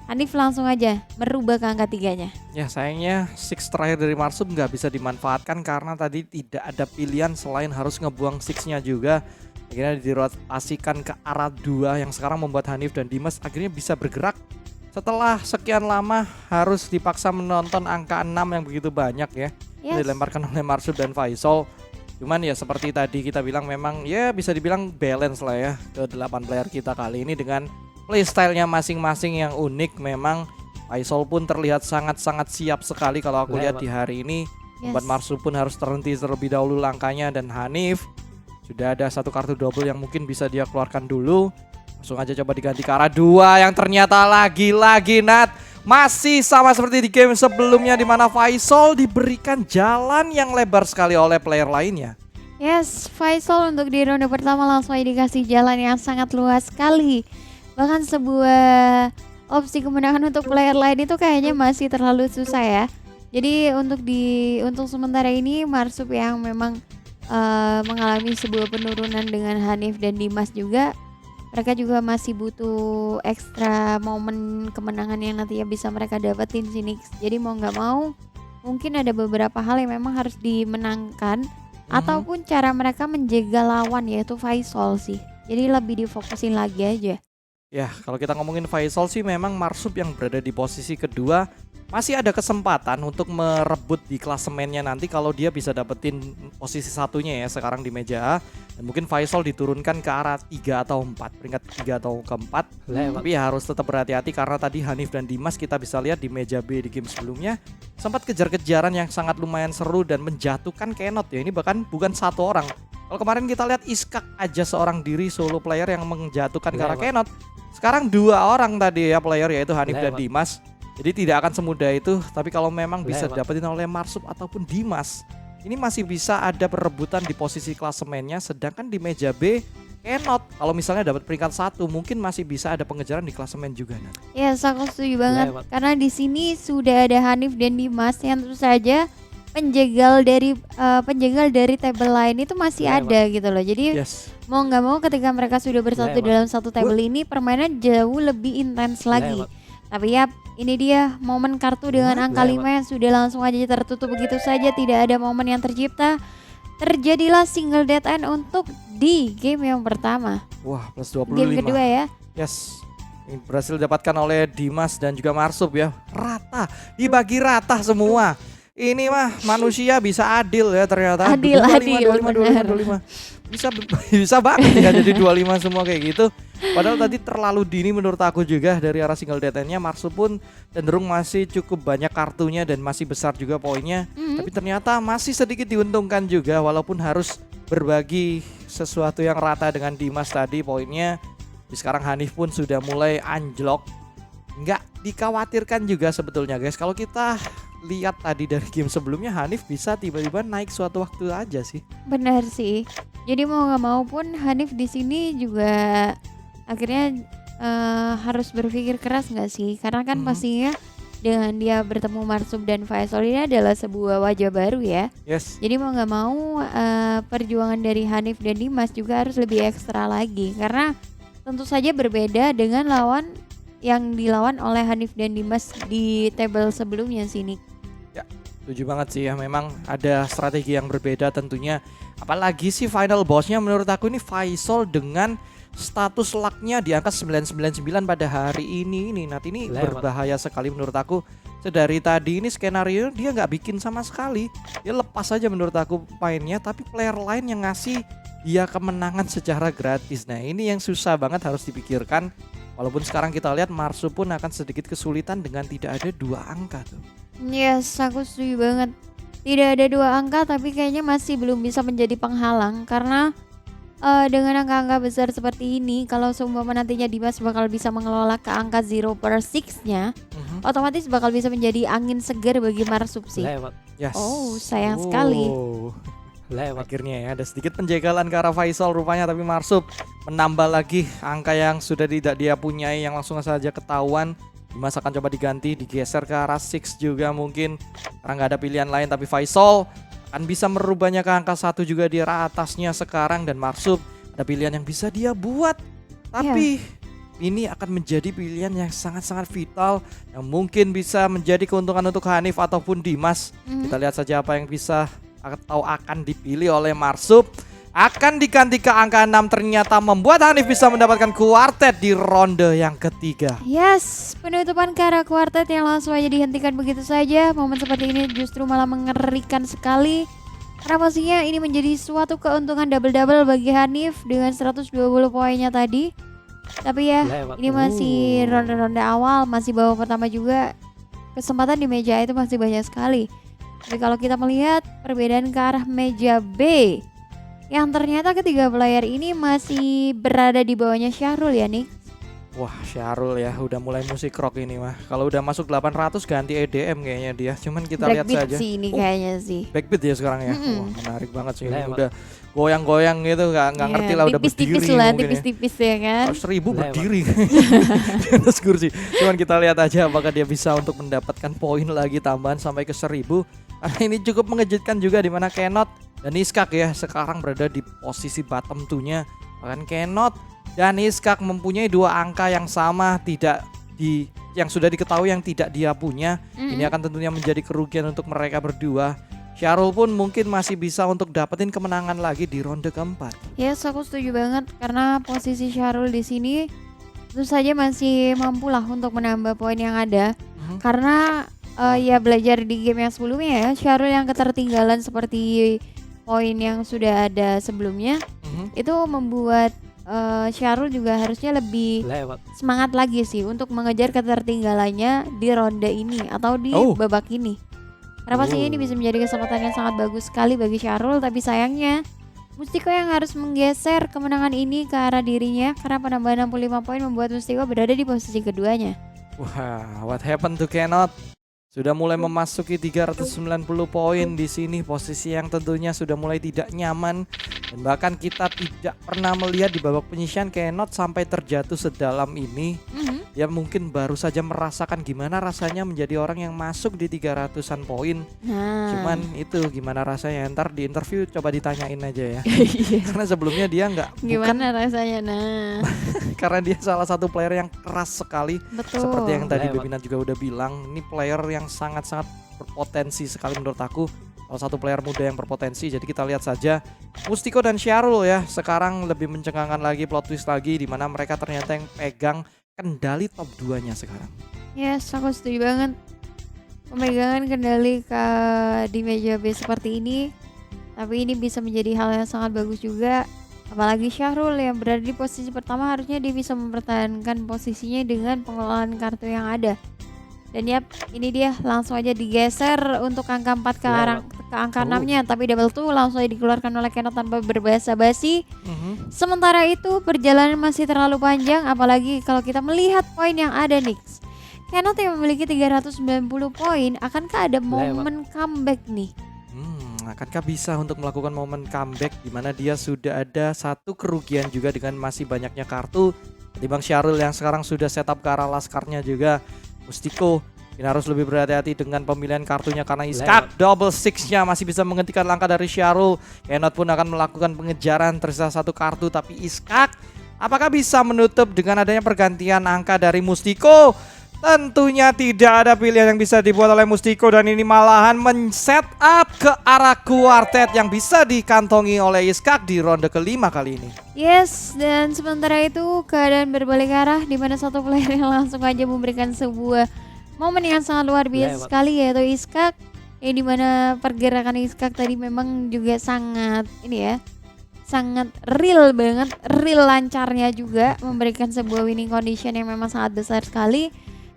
Hanif langsung aja merubah ke angka 3-nya. Ya sayangnya six terakhir dari Marsum nggak bisa dimanfaatkan karena tadi tidak ada pilihan selain harus ngebuang six-nya juga. Akhirnya dirotasikan ke arah 2 yang sekarang membuat Hanif dan Dimas akhirnya bisa bergerak. Setelah sekian lama harus dipaksa menonton angka 6 yang begitu banyak ya. Yes. Dilemparkan oleh Marsum dan Faisal. Cuman ya seperti tadi kita bilang memang ya bisa dibilang balance lah ya ke 8 player kita kali ini dengan playstyle-nya masing-masing yang unik. Memang Faisal pun terlihat sangat-sangat siap sekali kalau aku lihat di hari ini. Membuat Marsum pun harus terhenti terlebih dahulu langkahnya, dan Hanif sudah ada satu kartu double yang mungkin bisa dia keluarkan dulu. Langsung aja coba diganti ke arah 2 yang ternyata lagi-lagi Nat masih sama seperti di game sebelumnya di mana Faisal diberikan jalan yang lebar sekali oleh player lainnya. Yes, Faisal untuk di ronde pertama langsung aja dikasih jalan yang sangat luas sekali. Bahkan sebuah opsi kemenangan untuk player lain itu kayaknya masih terlalu susah ya. Jadi untuk sementara ini Marsum yang memang mengalami sebuah penurunan dengan Hanif dan Dimas juga, mereka juga masih butuh ekstra momen kemenangan yang nantinya bisa mereka dapetin sini. Jadi mau nggak mau mungkin ada beberapa hal yang memang harus dimenangkan ataupun cara mereka menjegal lawan yaitu Faisal sih. Jadi lebih difokusin lagi aja. Ya, kalau kita ngomongin Faisal sih memang Marsum yang berada di posisi kedua masih ada kesempatan untuk merebut di klasemennya nanti kalau dia bisa dapetin posisi satunya ya sekarang di meja A. Dan mungkin Faisal diturunkan ke arah 3 atau 4, peringkat 3 atau keempat. Lewat. Tapi ya harus tetap berhati-hati karena tadi Hanif dan Dimas kita bisa lihat di meja B di game sebelumnya sempat kejar-kejaran yang sangat lumayan seru dan menjatuhkan Kenot ya. Ini bahkan bukan satu orang. Kalau kemarin kita lihat Iskak aja seorang diri solo player yang menjatuhkan ke arah Kenot. Sekarang 2 orang tadi ya player yaitu Hanif dan Dimas. Jadi tidak akan semudah itu, tapi kalau memang bisa dapetin oleh Marsum ataupun Dimas, ini masih bisa ada perebutan di posisi klasemennya. Sedangkan di meja B, Kenot kalau misalnya dapat peringkat 1 mungkin masih bisa ada pengejaran di klasemen juga. Ya, aku setuju banget karena di sini sudah ada Hanif dan Dimas yang tentu saja penjegal dari table lain itu masih ada gitu loh. Jadi mau nggak mau ketika mereka sudah bersatu dalam satu table ini permainan jauh lebih intens lagi. Tapi ya ini dia momen kartu dengan angka 5 yang sudah langsung aja tertutup begitu saja, tidak ada momen yang tercipta. Terjadilah single dead end untuk di game yang pertama. Wah, plus 25. Game kedua ya. Yes. Ini berhasil didapatkan oleh Dimas dan juga Marsum ya. Rata, dibagi rata semua. Ini mah manusia bisa adil ya ternyata. Adil, 25. Bisa banget ya jadi 25 semua kayak gitu. Padahal tadi terlalu dini menurut aku juga dari arah single dead end-nya. Marsum pun cenderung masih cukup banyak kartunya dan masih besar juga poinnya. Tapi ternyata masih sedikit diuntungkan juga walaupun harus berbagi sesuatu yang rata dengan Dimas tadi poinnya. Sekarang Hanif pun sudah mulai anjlok. Nggak dikhawatirkan juga sebetulnya guys. Kalau kita lihat tadi dari game sebelumnya, Hanif bisa tiba-tiba naik suatu waktu aja sih. Benar sih. Jadi mau nggak mau pun Hanif di sini juga akhirnya harus berpikir keras nggak sih? Karena kan pastinya dengan dia bertemu Marsum dan Faisal ini adalah sebuah wajah baru ya. Yes. Jadi mau nggak mau perjuangan dari Hanif dan Dimas juga harus lebih ekstra lagi karena tentu saja berbeda dengan lawan yang dilawan oleh Hanif dan Dimas di table sebelumnya sini. Ya, setuju banget sih ya. Memang ada strategi yang berbeda tentunya. Apalagi sih final bossnya menurut aku ini Faisal dengan status lucknya di angka 999 pada hari ini. Nanti ini berbahaya sekali menurut aku. Dari tadi ini skenario dia nggak bikin sama sekali. Dia lepas aja menurut aku mainnya. Tapi player lain yang ngasih dia kemenangan secara gratis. Nah ini yang susah banget harus dipikirkan. Walaupun sekarang kita lihat Marsum pun akan sedikit kesulitan dengan tidak ada 2 angka tuh. Yes, aku setuju banget. Tidak ada 2 angka tapi kayaknya masih belum bisa menjadi penghalang karena dengan angka-angka besar seperti ini, kalau seumpama nantinya Dimas bakal bisa mengelola ke angka 0/6-nya, otomatis bakal bisa menjadi angin segar bagi Marsup sih. Lewat. Yes. Oh, sayang sekali. Lewat. Akhirnya ya ada sedikit penjagalan ke arah Faisal rupanya, tapi Marsup menambah lagi angka yang sudah tidak dia punyai yang langsung saja ketahuan. Dimas akan coba diganti, digeser ke arah Six juga mungkin karena nggak ada pilihan lain, tapi Faisal akan bisa merubahnya ke angka 1 juga di arah atasnya sekarang, dan Marsup ada pilihan yang bisa dia buat, tapi ini akan menjadi pilihan yang sangat-sangat vital yang mungkin bisa menjadi keuntungan untuk Hanif ataupun Dimas. Kita lihat saja apa yang bisa atau akan dipilih oleh Marsup. Akan diganti ke angka 6, ternyata membuat Hanif bisa mendapatkan kuartet di ronde yang ketiga. Yes, penutupan ke arah kuartet yang langsung aja dihentikan begitu saja. Momen seperti ini justru malah mengerikan sekali. Karena pastinya ini menjadi suatu keuntungan double-double bagi Hanif dengan 120 poinnya tadi. Tapi ya, Lewat. ini masih ronde-ronde awal, masih babak pertama juga. Kesempatan di meja itu masih banyak sekali. Tapi kalau kita melihat perbedaan ke arah meja B, yang ternyata ketiga player ini masih berada di bawahnya Syahrul ya nih. Wah, Syahrul ya udah mulai musik rock ini mah. Kalau udah masuk 800 ganti EDM kayaknya dia. Cuman kita lihat Blackbeat saja. sih ini kayaknya sih. Backbeat ya sekarang ya. Wah, menarik banget sih ini. Lewat. Udah goyang-goyang gitu, nggak ngerti lah, udah berdiri tipis-tipis lah, mungkin ya. tipis-tipis ya kan. 100.000 Lewat. berdiri di atas kursi. Cuman kita lihat aja apakah dia bisa untuk mendapatkan poin lagi tambahan sampai ke 1000. Karena ini cukup mengejutkan juga di mana Kenot dan Iskak ya sekarang berada di posisi bottom 2-nya. Bahkan Kenot dan Iskak mempunyai dua angka yang sama, tidak di yang sudah diketahui yang tidak dia punya. Ini akan tentunya menjadi kerugian untuk mereka berdua. Syahrul pun mungkin masih bisa untuk dapetin kemenangan lagi di ronde keempat. Yes, aku setuju banget karena posisi Syahrul di sini tentu saja masih mampu lah untuk menambah poin yang ada. Karena ya belajar di game yang sebelumnya ya, Syahrul yang ketertinggalan seperti poin yang sudah ada sebelumnya itu membuat Syahrul juga harusnya lebih Lewat. semangat lagi sih untuk mengejar ketertinggalannya di ronde ini atau di babak ini. Karena pastinya ini bisa menjadi kesempatan yang sangat bagus sekali bagi Syahrul, tapi sayangnya Mustiko yang harus menggeser kemenangan ini ke arah dirinya karena penambahan 65 poin membuat Mustiko berada di posisi keduanya. Wah, what happened to Kenot? Sudah mulai memasuki 390 poin di sini, posisi yang tentunya sudah mulai tidak nyaman, dan bahkan kita tidak pernah melihat di babak penyisihan Kenot sampai terjatuh sedalam ini. Ya mungkin baru saja merasakan gimana rasanya menjadi orang yang masuk di 300-an poin. Nah, Cuman itu gimana rasanya, ntar di interview coba ditanyain aja ya. Karena sebelumnya dia nggak, gimana rasanya? Nah, karena dia salah satu player yang keras sekali. betul. Seperti yang tadi Lewat. Bebina juga udah bilang, ini player yang sangat-sangat berpotensi sekali menurut aku. Salah satu player muda yang berpotensi. Jadi kita lihat saja Mustiko dan Syahrul ya sekarang lebih mencengangkan lagi, plot twist lagi, di mana mereka ternyata yang pegang kendali top 2-nya sekarang. Yes, aku setuju banget. Pemegangan kendali di meja B seperti ini, tapi ini bisa menjadi hal yang sangat bagus juga. Apalagi Syahrul yang berada di posisi pertama, harusnya dia bisa mempertahankan posisinya dengan pengelolaan kartu yang ada. Dan yap, ini dia langsung aja digeser untuk angka 4 ke angka 6-nya, tapi double 2 langsung aja dikeluarkan oleh Kenot tanpa berbasa-basi. Sementara itu perjalanan masih terlalu panjang, apalagi kalau kita melihat poin yang ada Nix. Kenot yang memiliki 390 poin, akankah ada momen comeback nih? Akankah bisa untuk melakukan momen comeback di mana dia sudah ada satu kerugian juga dengan masih banyaknya kartu ketimbang Syahrul yang sekarang sudah setup ke arah laskarnya juga. Mustiko ini harus lebih berhati-hati dengan pemilihan kartunya karena Iskak double 6-nya masih bisa menghentikan langkah dari Syahrul. Kenot pun akan melakukan pengejaran, tersisa satu kartu, tapi Iskak apakah bisa menutup dengan adanya pergantian angka dari Mustiko? Tentunya tidak ada pilihan yang bisa dibuat oleh Mustiko, dan ini malahan men-set up ke arah kuartet yang bisa dikantongi oleh Iskak di ronde kelima kali ini. Yes, dan sementara itu keadaan berbalik arah di mana satu player yang langsung aja memberikan sebuah momen yang sangat luar biasa sekali, yaitu Iskak. Yang dimana pergerakan Iskak tadi memang juga sangat sangat real banget, real lancarnya juga, memberikan sebuah winning condition yang memang sangat besar sekali.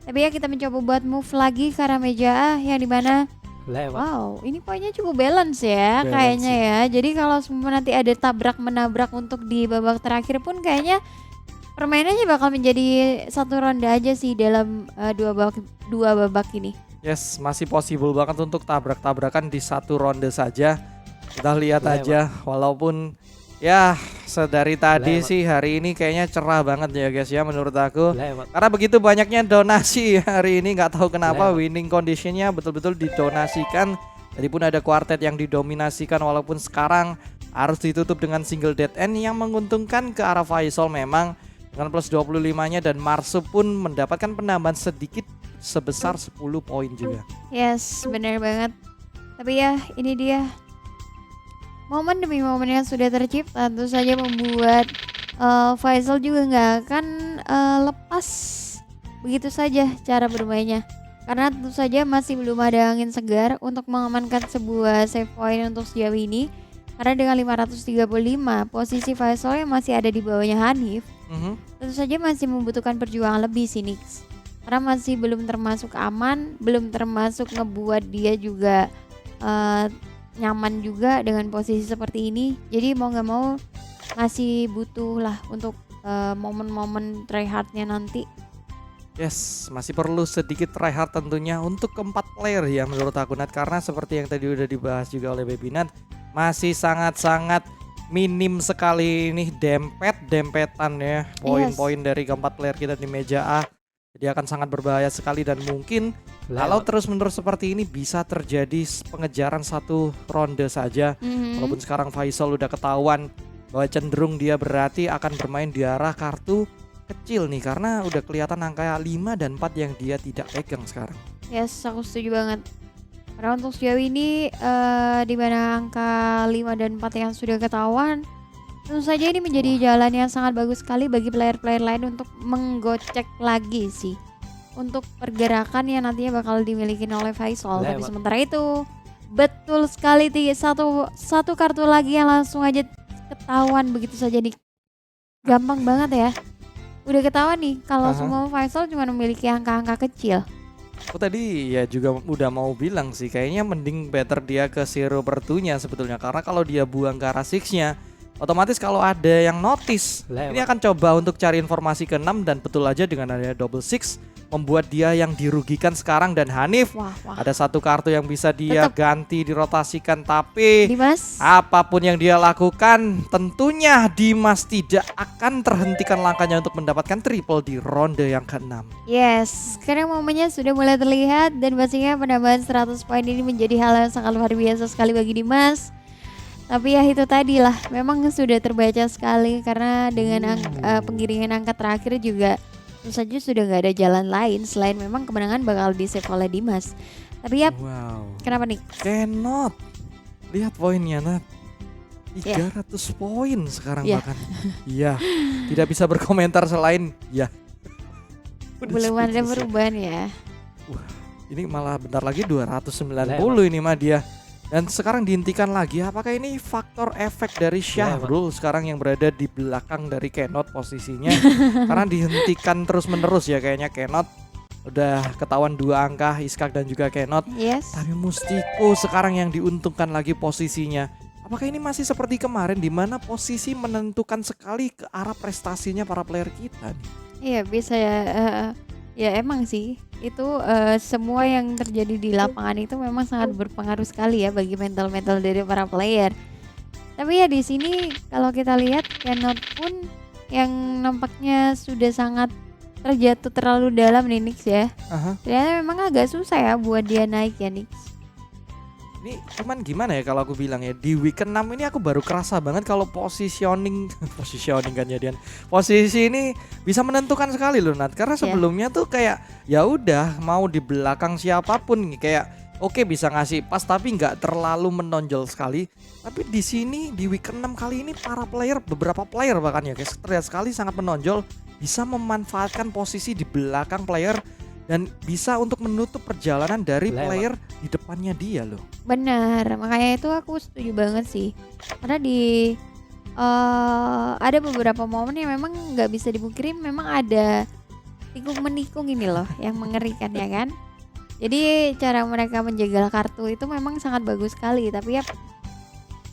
Tapi ya kita mencoba buat move lagi ke arah meja A, yang dimana Lewat. Wow, ini poinnya cukup balance ya Balance kayaknya sih. ya. Jadi kalau semua nanti ada tabrak menabrak untuk di babak terakhir pun kayaknya permainannya bakal menjadi satu ronde aja sih dalam dua babak ini. Yes, masih possible banget untuk tabrak-tabrakan di satu ronde saja. Kita lihat Lewat. aja, walaupun ya sedari tadi Lewat. sih hari ini kayaknya cerah banget ya guys ya menurut aku. Lewat. Karena begitu banyaknya donasi hari ini, nggak tahu kenapa Lewat. winning conditionnya betul-betul didonasikan. Tadi pun ada kuartet yang didominasikan, walaupun sekarang harus ditutup dengan single dead end yang menguntungkan ke arah Faisal memang dengan plus 25-nya, dan Marsu pun mendapatkan penambahan sedikit sebesar 10 poin juga. Yes, benar banget. Tapi ya ini dia momen demi momen yang sudah tercipta tentu saja membuat Faisal juga nggak akan lepas begitu saja cara bermainnya. Karena tentu saja masih belum ada angin segar untuk mengamankan sebuah save point untuk sejauh ini. Karena dengan 535 posisi Faisal yang masih ada di bawahnya Hanif, tentu saja masih membutuhkan perjuangan lebih sih Nix. Karena masih belum termasuk aman, belum termasuk ngebuat dia juga nyaman juga dengan posisi seperti ini. Jadi mau nggak mau masih butuh lah untuk momen-momen tryhardnya nanti. Yes, masih perlu sedikit tryhard tentunya untuk keempat player ya menurut aku Nat, karena seperti yang tadi udah dibahas juga oleh Baby Nat, masih sangat-sangat minim sekali ini dempetan ya poin-poin dari keempat player kita di meja A. Jadi akan sangat berbahaya sekali, dan mungkin kalau terus-menerus seperti ini bisa terjadi pengejaran satu ronde saja. Walaupun sekarang Faisal udah ketahuan bahwa cenderung dia berarti akan bermain di arah kartu kecil nih, karena udah kelihatan angka 5 dan 4 yang dia tidak pegang sekarang. Yes, aku setuju banget. Karena untuk sejauh ini di mana angka 5 dan 4 yang sudah ketahuan, tentu saja ini menjadi jalan yang sangat bagus sekali bagi player-player lain untuk menggocek lagi sih untuk pergerakan yang nantinya bakal dimiliki oleh Faisal. Tapi sementara itu betul sekali satu kartu lagi yang langsung aja ketahuan begitu saja nih. Gampang banget ya. Udah ketahuan nih kalau semua Faisal cuma memiliki angka-angka kecil. Aku tadi ya juga udah mau bilang sih, kayaknya mending better dia ke 0/2-nya sebetulnya, karena kalau dia buang ke arah 6-nya otomatis kalau ada yang notice ini akan coba untuk cari informasi ke 6, dan betul aja dengan adanya double 6 membuat dia yang dirugikan sekarang. Dan Hanif ada satu kartu yang bisa dia ganti dirotasikan, tapi Dimas, apapun yang dia lakukan tentunya Dimas tidak akan terhentikan langkahnya untuk mendapatkan triple di ronde yang ke-6. yes, sekarang momennya sudah mulai terlihat, dan pastinya penambahan 100 poin ini menjadi hal yang sangat luar biasa sekali bagi Dimas. Tapi ya itu tadi lah, memang sudah terbaca sekali karena dengan penggiringan angka terakhir juga tentu saja sudah nggak ada jalan lain selain memang kemenangan bakal di-save oleh Dimas. Tapi ya, kenapa nih? Cannot. Lihat poinnya Nat, 300 poin sekarang bahkan. Iya, tidak bisa berkomentar selain ya. Belum ada perubahan ya. Ini malah bentar lagi 290 ini mah dia. Dan sekarang dihentikan lagi. Apakah ini faktor efek dari Syahrul sekarang yang berada di belakang dari Kenot posisinya? Karena dihentikan terus menerus ya kayaknya Kenot. Udah ketahuan 2 angka Iskak dan juga Kenot. Yes. Tapi Mustiko sekarang yang diuntungkan lagi posisinya. Apakah ini masih seperti kemarin di mana posisi menentukan sekali ke arah prestasinya para player kita nih? Iya bisa ya. Ya emang sih itu semua yang terjadi di lapangan itu memang sangat berpengaruh sekali ya bagi mental dari para player. Tapi ya di sini kalau kita lihat Kenot pun yang nampaknya sudah sangat terjatuh terlalu dalam nih Nix ya. Ternyata memang agak susah ya buat dia naik ya Nix. Ini cuman gimana ya kalau aku bilang ya, di week 6 ini aku baru kerasa banget kalau positioning kan ya Dian. Posisi ini bisa menentukan sekali loh Nat, karena sebelumnya tuh kayak ya udah mau di belakang siapapun kayak oke bisa ngasih pas tapi nggak terlalu menonjol sekali. Tapi di sini di week 6 kali ini beberapa player bahkan ya guys terlihat sekali sangat menonjol, bisa memanfaatkan posisi di belakang player dan bisa untuk menutup perjalanan dari player di depannya dia loh. Benar, makanya itu aku setuju banget sih. Karena ada beberapa momen yang memang nggak bisa dipungkiri, memang ada tikung menikung ini loh yang mengerikan ya kan. Jadi cara mereka menjegal kartu itu memang sangat bagus sekali, tapi ya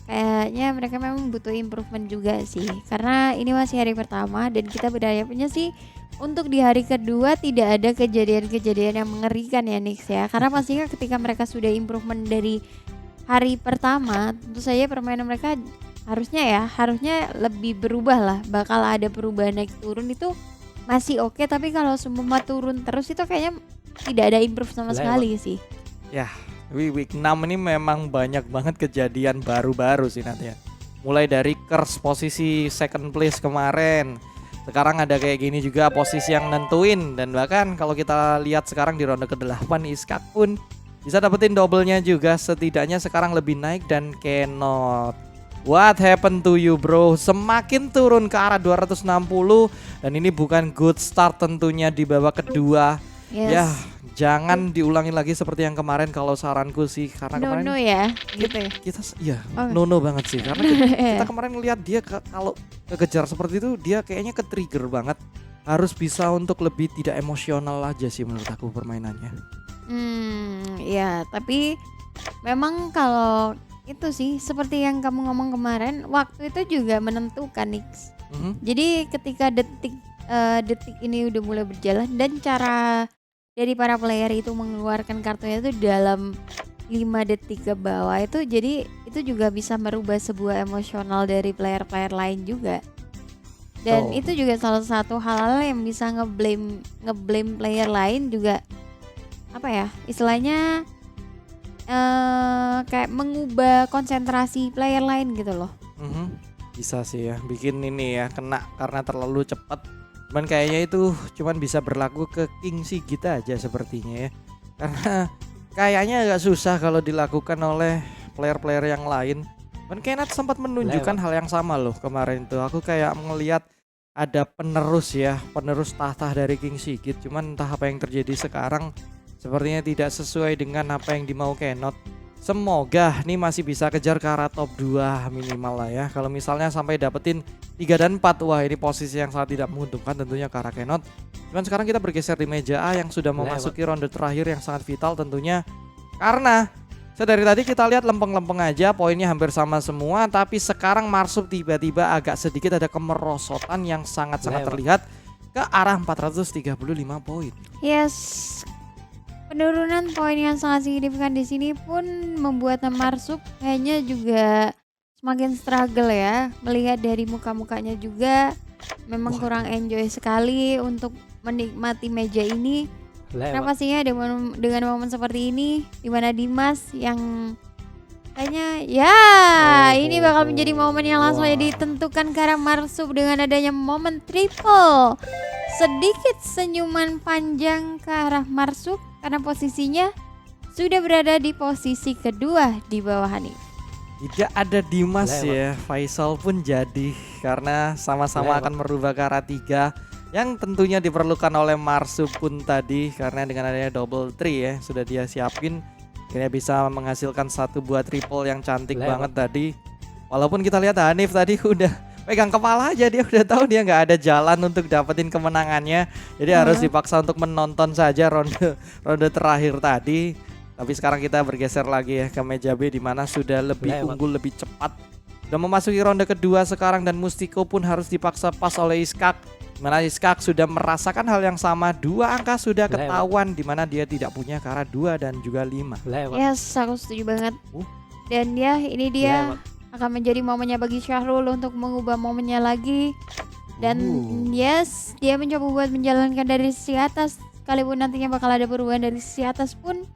kayaknya mereka memang butuh improvement juga sih. Karena ini masih hari pertama dan kita berharapnya sih untuk di hari kedua tidak ada kejadian-kejadian yang mengerikan ya Nix ya. Karena pastinya ketika mereka sudah improvement dari hari pertama, tentu saja permainan mereka harusnya lebih berubah lah. Bakal ada perubahan naik turun itu masih oke, tapi kalau semua turun terus itu kayaknya tidak ada improve sama sekali sih. Ya, week 6 ini memang banyak banget kejadian baru-baru sih nanti ya. Mulai dari curse posisi second place kemarin. Sekarang ada kayak gini juga posisi yang nentuin. Dan bahkan kalau kita lihat sekarang di ronde ke-8 Iskak pun bisa dapetin double-nya juga. Setidaknya sekarang lebih naik dan cannot. What happened to you bro? Semakin turun ke arah 260. Dan ini bukan good start tentunya di babak kedua. Yes. Ya, jangan diulangi lagi seperti yang kemarin kalau saranku sih, karena kemarin No ya, gitu ya. kita ya Oh. no banget sih, karena kita kemarin ngelihat dia kalau kekejar seperti itu dia kayaknya ke-trigger banget. Harus bisa untuk lebih tidak emosional aja sih menurut aku permainannya. Ya, tapi memang kalau itu sih seperti yang kamu ngomong kemarin, waktu itu juga menentukan Nix. Jadi ketika detik ini udah mulai berjalan dan cara dari para player itu mengeluarkan kartunya itu dalam 5 detik ke bawah itu, jadi itu juga bisa merubah sebuah emosional dari player-player lain juga. Dan itu juga salah satu hal yang bisa ngeblame player lain juga, apa ya istilahnya, kayak mengubah konsentrasi player lain gitu loh. Bisa sih ya bikin ini ya kena karena terlalu cepat. Cuman kayaknya itu cuman bisa berlaku ke King Sigit aja sepertinya ya. Karena kayaknya agak susah kalau dilakukan oleh player-player yang lain. Dan Kenneth sempat menunjukkan hal yang sama loh kemarin tuh. Aku kayak melihat ada penerus tahta dari King Sigit. Cuman entah apa yang terjadi sekarang, sepertinya tidak sesuai dengan apa yang dimau Kenneth. Semoga nih masih bisa kejar ke arah top 2 minimal lah ya. Kalau misalnya sampai dapetin 3 dan 4, wah ini posisi yang sangat tidak menguntungkan tentunya ke arah Kenneth. Cuman sekarang kita bergeser di meja A yang sudah memasuki ronde terakhir yang sangat vital tentunya. Karena dari tadi kita lihat lempeng-lempeng aja, poinnya hampir sama semua. Tapi sekarang Marsup tiba-tiba agak sedikit ada kemerosotan yang sangat-sangat terlihat ke arah 435 poin. Yes. Penurunan poin yang sangat signifikan di sini pun membuat Marsup kayaknya juga semakin struggle ya. Melihat dari muka-mukanya juga memang kurang enjoy sekali untuk menikmati meja ini. Karena pastinya dengan momen seperti ini di mana Dimas yang kayaknya ini bakal menjadi momen yang langsung ditentukan ke arah Marsup dengan adanya momen triple. Sedikit senyuman panjang ke arah Marsup karena posisinya sudah berada di posisi kedua di bawah Hanif. Tidak ada Dimas ya, Faisal pun jadi karena sama-sama akan merubah ke arah 3 yang tentunya diperlukan oleh Marsup pun tadi, karena dengan adanya double 3 ya sudah dia siapin, akhirnya bisa menghasilkan satu buah triple yang cantik banget tadi. Walaupun kita lihat Hanif tadi udah pegang kepala aja, dia udah tahu dia nggak ada jalan untuk dapetin kemenangannya, jadi harus dipaksa untuk menonton saja ronde terakhir tadi. Tapi sekarang kita bergeser lagi ya ke meja B di mana sudah lebih unggul, lebih cepat. Sudah memasuki ronde kedua sekarang dan Mustiko pun harus dipaksa pas oleh Iskak. Dimana Iskak sudah merasakan hal yang sama, 2 angka sudah ketahuan dimana dia tidak punya ke arah 2 dan juga 5. Yes, aku setuju banget. Dan ya ini dia akan menjadi momennya bagi Syahrul untuk mengubah momennya lagi. Dan yes, dia mencoba buat menjalankan dari sisi atas. Sekalipun nantinya bakal ada perubahan dari sisi atas pun,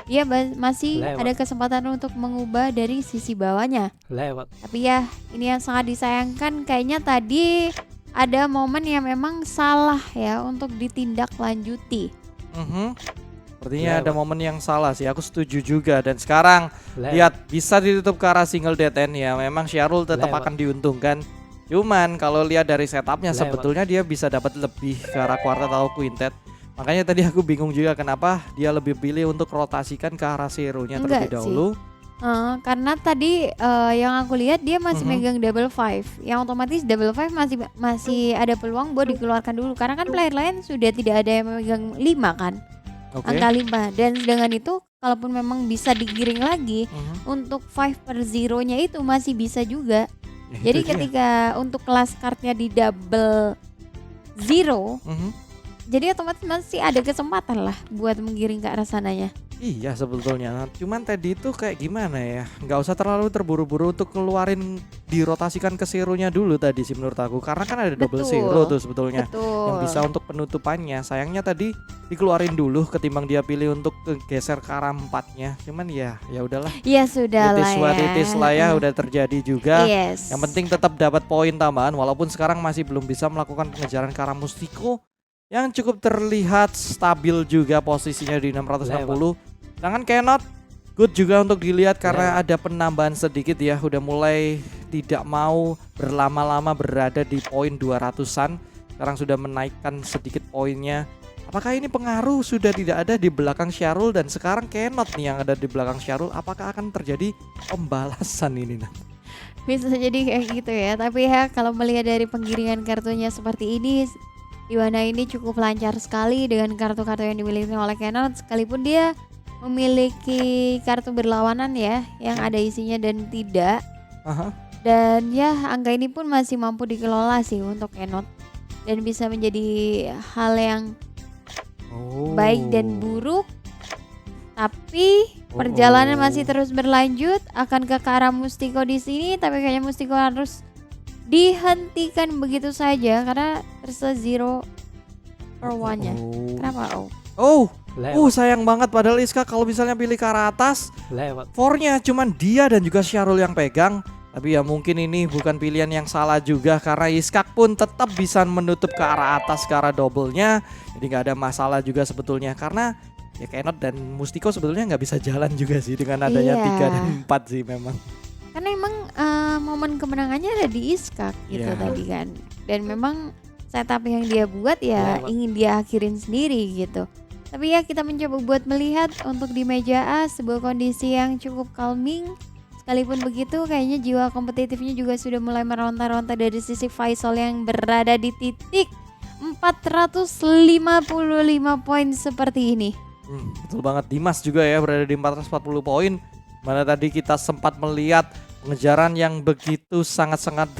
dia masih ada kesempatan untuk mengubah dari sisi bawahnya. Tapi ya ini yang sangat disayangkan, kayaknya tadi ada momen yang memang salah ya untuk ditindaklanjuti. Sepertinya ada momen yang salah sih, aku setuju juga. Dan sekarang lihat bisa ditutup ke arah single dead end ya. Memang Syahrul tetap akan diuntungkan. Cuman kalau lihat dari setupnya sebetulnya dia bisa dapat lebih ke arah quartet atau quintet. Makanya tadi aku bingung juga kenapa dia lebih pilih untuk rotasikan ke arah Zero-nya terlebih dahulu. Karena tadi yang aku lihat dia masih megang double 5, yang otomatis double 5 masih ada peluang buat dikeluarkan dulu karena kan player lain sudah tidak ada yang megang 5 kan. Oke. angka 5. Dan dengan itu kalaupun memang bisa digiring lagi Mhm. untuk 5/0-nya itu masih bisa juga. Ya Jadi itu dia. ketika untuk kelas cardnya di double zero, Mhm. jadi otomatis masih ada kesempatan lah buat menggiring ke arah sananya. Iya sebetulnya, cuman tadi itu kayak gimana ya, nggak usah terlalu terburu-buru untuk ngeluarin, dirotasikan ke zeronya dulu tadi sih menurut aku. Karena kan ada double zero Betul, tuh sebetulnya yang bisa betul. untuk penutupannya. Sayangnya tadi dikeluarin dulu ketimbang dia pilih untuk geser ke arah 4-nya. Cuman ya udahlah, Ya sudah it is lah what ya. it is lah ya, udah terjadi juga. Yes. Yang penting tetap dapat poin tambahan walaupun sekarang masih belum bisa melakukan pengejaran ke arah Mustiko yang cukup terlihat stabil juga posisinya di 660. Sedangkan Kenot good juga untuk dilihat karena ada penambahan sedikit ya, udah mulai tidak mau berlama-lama berada di poin 200-an. Sekarang sudah menaikkan sedikit poinnya. Apakah ini pengaruh sudah tidak ada di belakang Syarul dan sekarang Kenot nih yang ada di belakang Syarul? Apakah akan terjadi pembalasan ini? Bisa jadi kayak gitu ya. Tapi ya kalau melihat dari penggiringan kartunya seperti ini, di mana ini cukup lancar sekali dengan kartu-kartu yang dimiliki oleh Canon, sekalipun dia memiliki kartu berlawanan ya yang ada isinya dan tidak. Aha. Dan ya angka ini pun masih mampu dikelola sih untuk Canon dan bisa menjadi hal yang baik dan buruk. Tapi perjalanan masih terus berlanjut, akan ke arah Mustiko di sini, tapi kayaknya Mustiko harus dihentikan begitu saja karena tersisa 0/1-nya. Kenapa? Sayang banget padahal Iska kalau misalnya pilih ke arah atas Lewat. 4-nya cuman dia dan juga Syarul yang pegang. Tapi ya mungkin ini bukan pilihan yang salah juga karena Iskak pun tetap bisa menutup ke arah atas ke arah double-nya. Jadi gak ada masalah juga sebetulnya karena ya Kenot dan Mustiko sebetulnya nggak bisa jalan juga sih dengan adanya 3 dan 4 sih memang. Karena emang momen kemenangannya ada di Iskak gitu tadi kan. Dan memang setup yang dia buat ya ingin dia akhirin sendiri gitu. Tapi ya kita mencoba buat melihat untuk di meja A sebuah kondisi yang cukup calming. Sekalipun begitu kayaknya jiwa kompetitifnya juga sudah mulai meronta-ronta dari sisi Faisal yang berada di titik 455 poin seperti ini. Betul banget, Dimas juga ya berada di 440 poin. Mana tadi kita sempat melihat pengejaran yang begitu sangat-sangat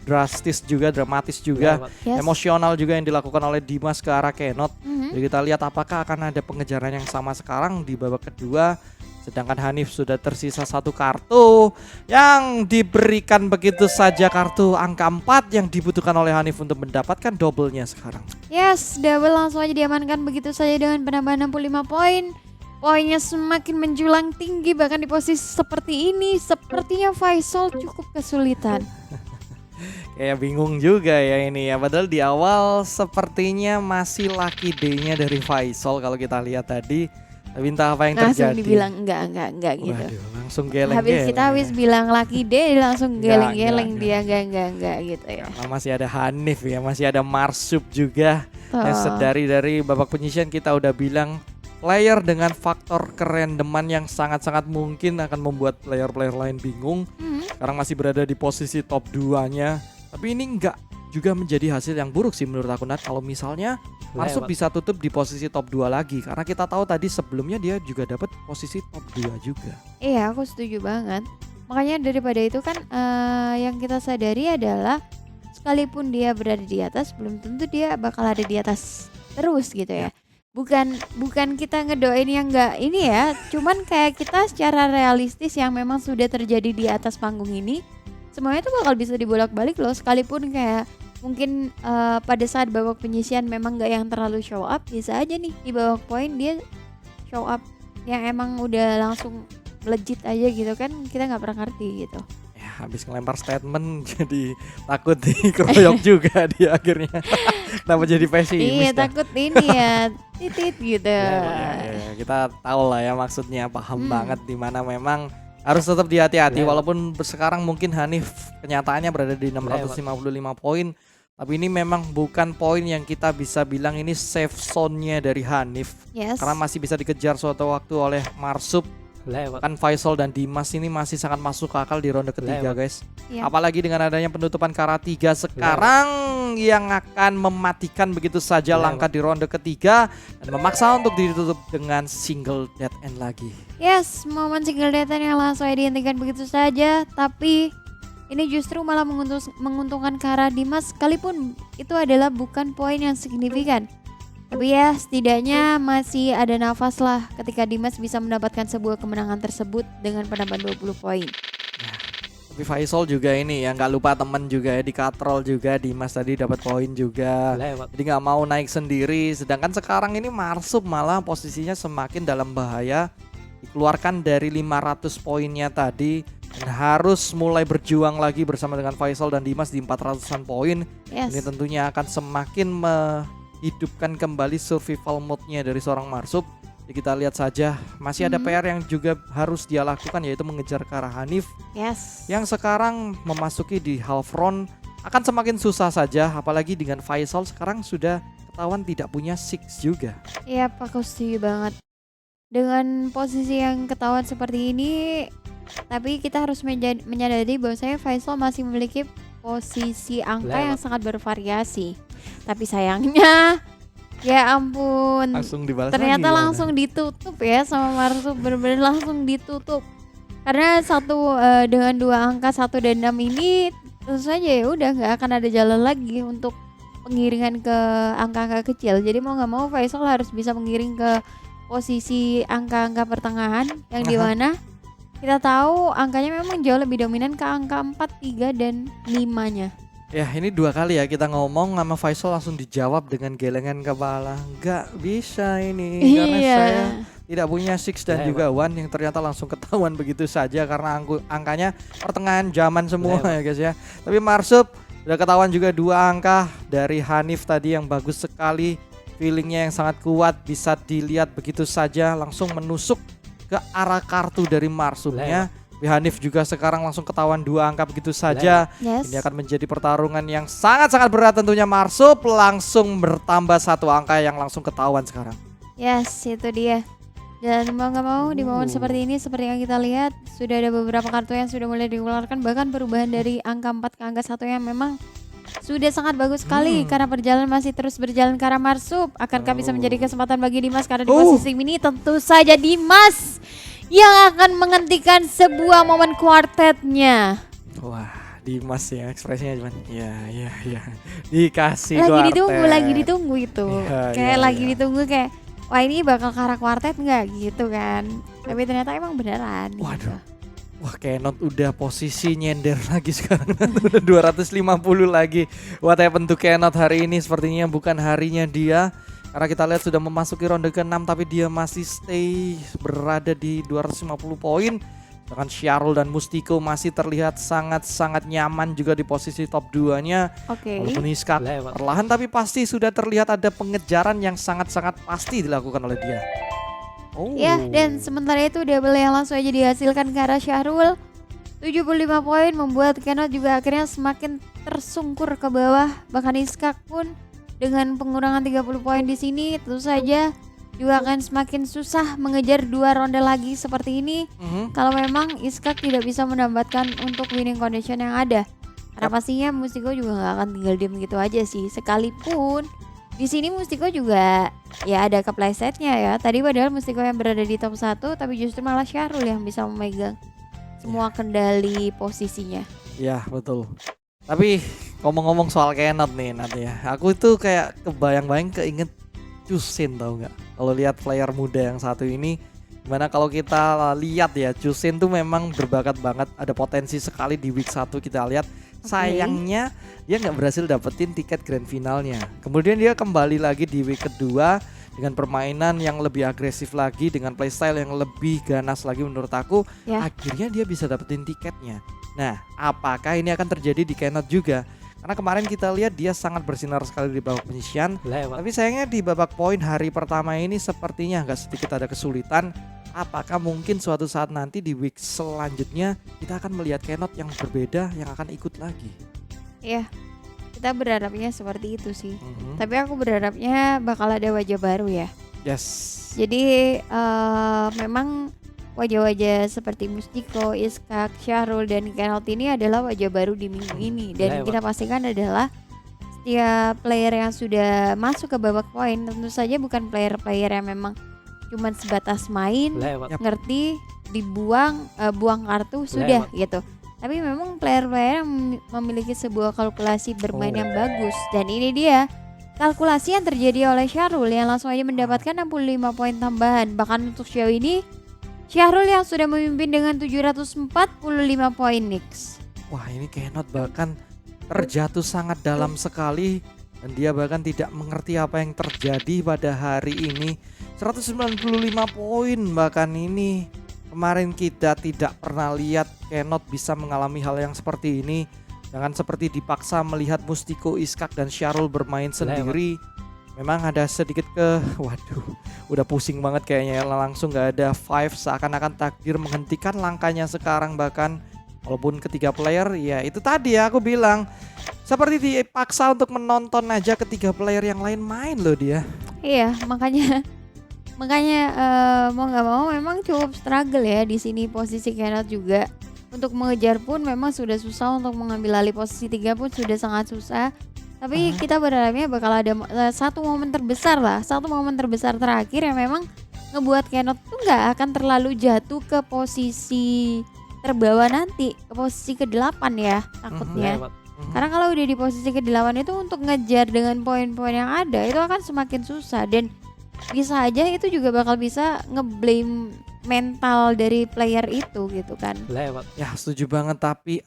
drastis juga, dramatis juga, emosional juga yang dilakukan oleh Dimas ke arah Kenot. Jadi kita lihat apakah akan ada pengejaran yang sama sekarang di babak kedua. Sedangkan Hanif sudah tersisa satu kartu yang diberikan begitu saja, kartu angka 4 yang dibutuhkan oleh Hanif untuk mendapatkan double-nya sekarang. Yes, double langsung aja diamankan begitu saja dengan penambahan 65 poin. Poinnya semakin menjulang tinggi bahkan di posisi seperti ini. Sepertinya Faisal cukup kesulitan. Kayak bingung juga ya ini ya. Padahal di awal sepertinya masih lucky day-nya dari Faisal kalau kita lihat tadi. Tapi entah apa yang langsung terjadi. dibilang enggak gitu. Waduh, langsung geleng-geleng. Habis kita bilang lucky day langsung geleng-geleng dia enggak gitu ya. Karena masih ada Hanif ya, masih ada Marsup juga. Yang dari babak penyisian kita udah bilang player dengan faktor kerandoman yang sangat-sangat mungkin akan membuat player-player lain bingung. Sekarang masih berada di posisi top 2-nya. Tapi ini enggak juga menjadi hasil yang buruk sih menurut aku, Nat. Kalau misalnya Marsup bisa tutup di posisi top 2 lagi. Karena kita tahu tadi sebelumnya dia juga dapat posisi top 2 juga. Iya, aku setuju banget. Makanya daripada itu kan yang kita sadari adalah sekalipun dia berada di atas, belum tentu dia bakal ada di atas terus gitu ya. Bukan kita ngedoain yang enggak ini ya, cuman kayak kita secara realistis yang memang sudah terjadi di atas panggung ini, semuanya tuh bakal bisa dibolak-balik loh. Sekalipun kayak mungkin pada saat babak penyisian memang nggak yang terlalu show up, bisa aja nih di babak poin dia show up yang emang udah langsung legit aja gitu kan, kita nggak pernah ngerti gitu. Ya habis ngelempar statement jadi takut dikeroyok juga di akhirnya. Kenapa jadi pesimis? Iya takut ini ya titit gitu. Ya, kita tahu lah ya maksudnya, paham banget di mana memang harus tetap hati-hati walaupun sekarang mungkin Hanif kenyataannya berada di 655 poin. Tapi ini memang bukan poin yang kita bisa bilang ini safe zone-nya dari Hanif. Karena masih bisa dikejar suatu waktu oleh Marsup. Kan Faisal dan Dimas ini masih sangat masuk akal di ronde ketiga guys. Iya. Apalagi dengan adanya penutupan Kara 3 sekarang yang akan mematikan begitu saja langkah di ronde ketiga dan memaksa untuk ditutup dengan single dead end lagi. Yes, momen single dead end yang langsung dihentikan begitu saja, tapi ini justru malah menguntungkan Kara Dimas, sekalipun itu adalah bukan poin yang signifikan. Tapi ya setidaknya masih ada nafas lah ketika Dimas bisa mendapatkan sebuah kemenangan tersebut dengan penambahan 20 poin. Tapi Faisal juga ini ya nggak lupa temen juga ya, di katrol juga Dimas tadi dapat poin juga. Jadi nggak mau naik sendiri. Sedangkan sekarang ini Marsup malah posisinya semakin dalam bahaya, dikeluarkan dari 500 poinnya tadi dan harus mulai berjuang lagi bersama dengan Faisal dan Dimas di 400-an poin. Yes. Ini tentunya akan semakin hidupkan kembali survival mode-nya dari seorang Marsup. Jadi kita lihat saja masih ada PR yang juga harus dia lakukan, yaitu mengejar ke arah Hanif. Yes. Yang sekarang memasuki di half round akan semakin susah saja, apalagi dengan Faisal sekarang sudah ketahuan tidak punya six juga. Iya, aku setuju banget. Dengan posisi yang ketahuan seperti ini, tapi kita harus menyadari bahwasanya Faisal masih memiliki posisi angka yang sangat bervariasi. Tapi sayangnya, ya ampun, ternyata langsung ditutup ya sama Marsup, benar-benar langsung ditutup. Karena dengan 2 angka 1 dan 6 ini tentu saja ya udah nggak akan ada jalan lagi untuk pengiringan ke angka-angka kecil. Jadi mau nggak mau Faisal harus bisa mengiring ke posisi angka-angka pertengahan yang dimana kita tahu angkanya memang jauh lebih dominan ke angka 4, 3, dan 5-nya. Ya ini 2 kali ya kita ngomong sama Faisal langsung dijawab dengan gelengan kepala. Nggak bisa ini karena saya tidak punya six dan juga one, yang ternyata langsung ketahuan begitu saja karena angkanya pertengahan zaman semua ya guys ya. Tapi Marsup udah ketahuan juga 2 angka dari Hanif tadi yang bagus sekali. Feelingnya yang sangat kuat, bisa dilihat begitu saja langsung menusuk ke arah kartu dari Marsupnya. Hanif juga sekarang langsung ketahuan 2 angka begitu saja. Yes. Ini akan menjadi pertarungan yang sangat-sangat berat tentunya. Marsup langsung bertambah 1 angka yang langsung ketahuan sekarang. Yes, itu dia. Dan mau gak mau di momen seperti ini, seperti yang kita lihat, sudah ada beberapa kartu yang sudah mulai dikeluarkan. Bahkan perubahan dari angka 4 ke angka 1 yang memang sudah sangat bagus sekali. Karena perjalanan masih terus berjalan ke arah Marsup. Akankah bisa menjadi kesempatan bagi Dimas? Karena di posisi ini tentu saja Dimas yang akan menghentikan sebuah momen kuartetnya. Wah, Dimas ya ekspresinya cuman ya dikasih lagi kuartet. lagi ditunggu itu. Kayak lagi ditunggu kayak wah ini bakal ke arah kuartet nggak gitu kan. Tapi ternyata emang beneran. Waduh. Gitu. Wah, Kenot udah posisi nyender lagi sekarang. Udah 250 lagi. What happened to Kenot hari ini? Sepertinya bukan harinya dia. Karena kita lihat sudah memasuki ronde ke-6 tapi dia masih stay berada di 250 poin. Dengan Syarul dan Mustiko masih terlihat sangat-sangat nyaman juga di posisi top 2-nya. Walaupun Iskak perlahan tapi pasti sudah terlihat ada pengejaran yang sangat-sangat pasti dilakukan oleh dia. Ya, dan sementara itu double yang langsung aja dihasilkan ke arah Syahrul. 75 poin membuat Kenot juga akhirnya semakin tersungkur ke bawah. Bahkan Iskak pun dengan pengurangan 30 poin di sini tentu saja juga akan semakin susah mengejar 2 ronde lagi seperti ini. Kalau memang Iskak tidak bisa mendapatkan untuk winning condition yang ada. Karena pastinya Mustiko juga nggak akan tinggal diem gitu aja sih. Sekalipun di sini Mustiko juga ya ada keplesetnya ya. Tadi padahal Mustiko yang berada di top 1 tapi justru malah Syahrul yang bisa memegang semua kendali posisinya. Ya betul. Tapi ngomong-ngomong soal Kenot nih nanti ya, aku itu kayak kebayang-bayang keinget Chusin, tau nggak? Kalau lihat player muda yang satu ini, dimana kalau kita lihat ya Chusin tuh memang berbakat banget, ada potensi sekali di week 1 kita lihat. Sayangnya dia nggak berhasil dapetin tiket grand finalnya. Kemudian dia kembali lagi di week kedua dengan permainan yang lebih agresif lagi, dengan playstyle yang lebih ganas lagi menurut aku. Akhirnya dia bisa dapetin tiketnya. Nah, apakah ini akan terjadi di Kenot juga? Karena kemarin kita lihat dia sangat bersinar sekali di babak penyisian. Tapi sayangnya di babak poin hari pertama ini sepertinya agak sedikit ada kesulitan. Apakah mungkin suatu saat nanti di week selanjutnya kita akan melihat Kenot yang berbeda yang akan ikut lagi? Iya, kita berharapnya seperti itu sih. Tapi aku berharapnya bakal ada wajah baru ya. Yes. Jadi memang wajah-wajah seperti Mustiko, Iskak, Syahrul, dan Kenot ini adalah wajah baru di minggu ini. Dan kita pastikan adalah setiap player yang sudah masuk ke babak poin tentu saja bukan player-player yang memang cuman sebatas main, ngerti, dibuang, buang kartu, sudah gitu. Tapi memang player-player yang memiliki sebuah kalkulasi bermain yang bagus. Dan ini dia kalkulasi yang terjadi oleh Syahrul yang langsung aja mendapatkan 65 poin tambahan. Bahkan untuk sejauh ini Syahrul yang sudah memimpin dengan 745 poin, Nix. Wah, ini Kenot bahkan terjatuh sangat dalam sekali dan dia bahkan tidak mengerti apa yang terjadi pada hari ini. 195 poin bahkan ini. Kemarin kita tidak pernah lihat Kenot bisa mengalami hal yang seperti ini. Jangan seperti dipaksa melihat Mustiko, Iskak, dan Syahrul bermain sendiri. Memang ada sedikit waduh, udah pusing banget kayaknya ya, langsung gak ada five, seakan-akan takdir menghentikan langkahnya sekarang. Bahkan walaupun ketiga player, ya itu tadi ya aku bilang, seperti dipaksa untuk menonton aja ketiga player yang lain main loh dia. Iya, makanya mau nggak mau memang cukup struggle ya di sini posisi Kenot juga. Untuk mengejar pun memang sudah susah, untuk mengambil alih posisi 3 pun sudah sangat susah. Tapi kita berharapnya bakal ada satu momen terbesar terakhir yang memang ngebuat Kenot tuh nggak akan terlalu jatuh ke posisi terbawah nanti, ke posisi ke-8 ya takutnya. Karena kalau udah di posisi ke-8 itu untuk ngejar dengan poin-poin yang ada itu akan semakin susah, dan bisa aja itu juga bakal bisa ngeblame mental dari player itu gitu kan. Ya setuju banget, tapi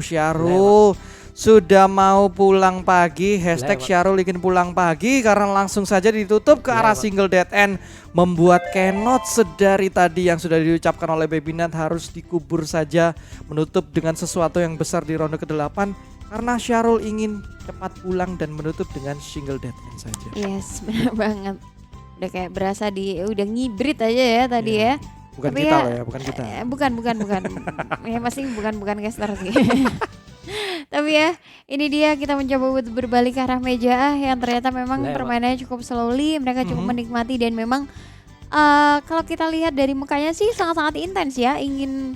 Syahrul sudah mau pulang pagi. Hashtag Syahrul ingin pulang pagi karena langsung saja ditutup ke arah single dead end, membuat Kenot sedari tadi yang sudah diucapkan oleh Babynat harus dikubur saja, menutup dengan sesuatu yang besar di ronde ke-8 karena Syahrul ingin cepat pulang dan menutup dengan single dead end saja. Yes, benar banget. Udah kayak berasa udah ngibrit aja ya tadi ya. Bukan tapi kita ya, loh ya, bukan kita. Bukan. Ya pasti bukan caster sih. Tapi ya, ini dia kita mencoba berbalik ke arah meja yang ternyata memang permainannya cukup slowly, mereka cukup menikmati, dan memang kalau kita lihat dari mukanya sih sangat-sangat intens ya, ingin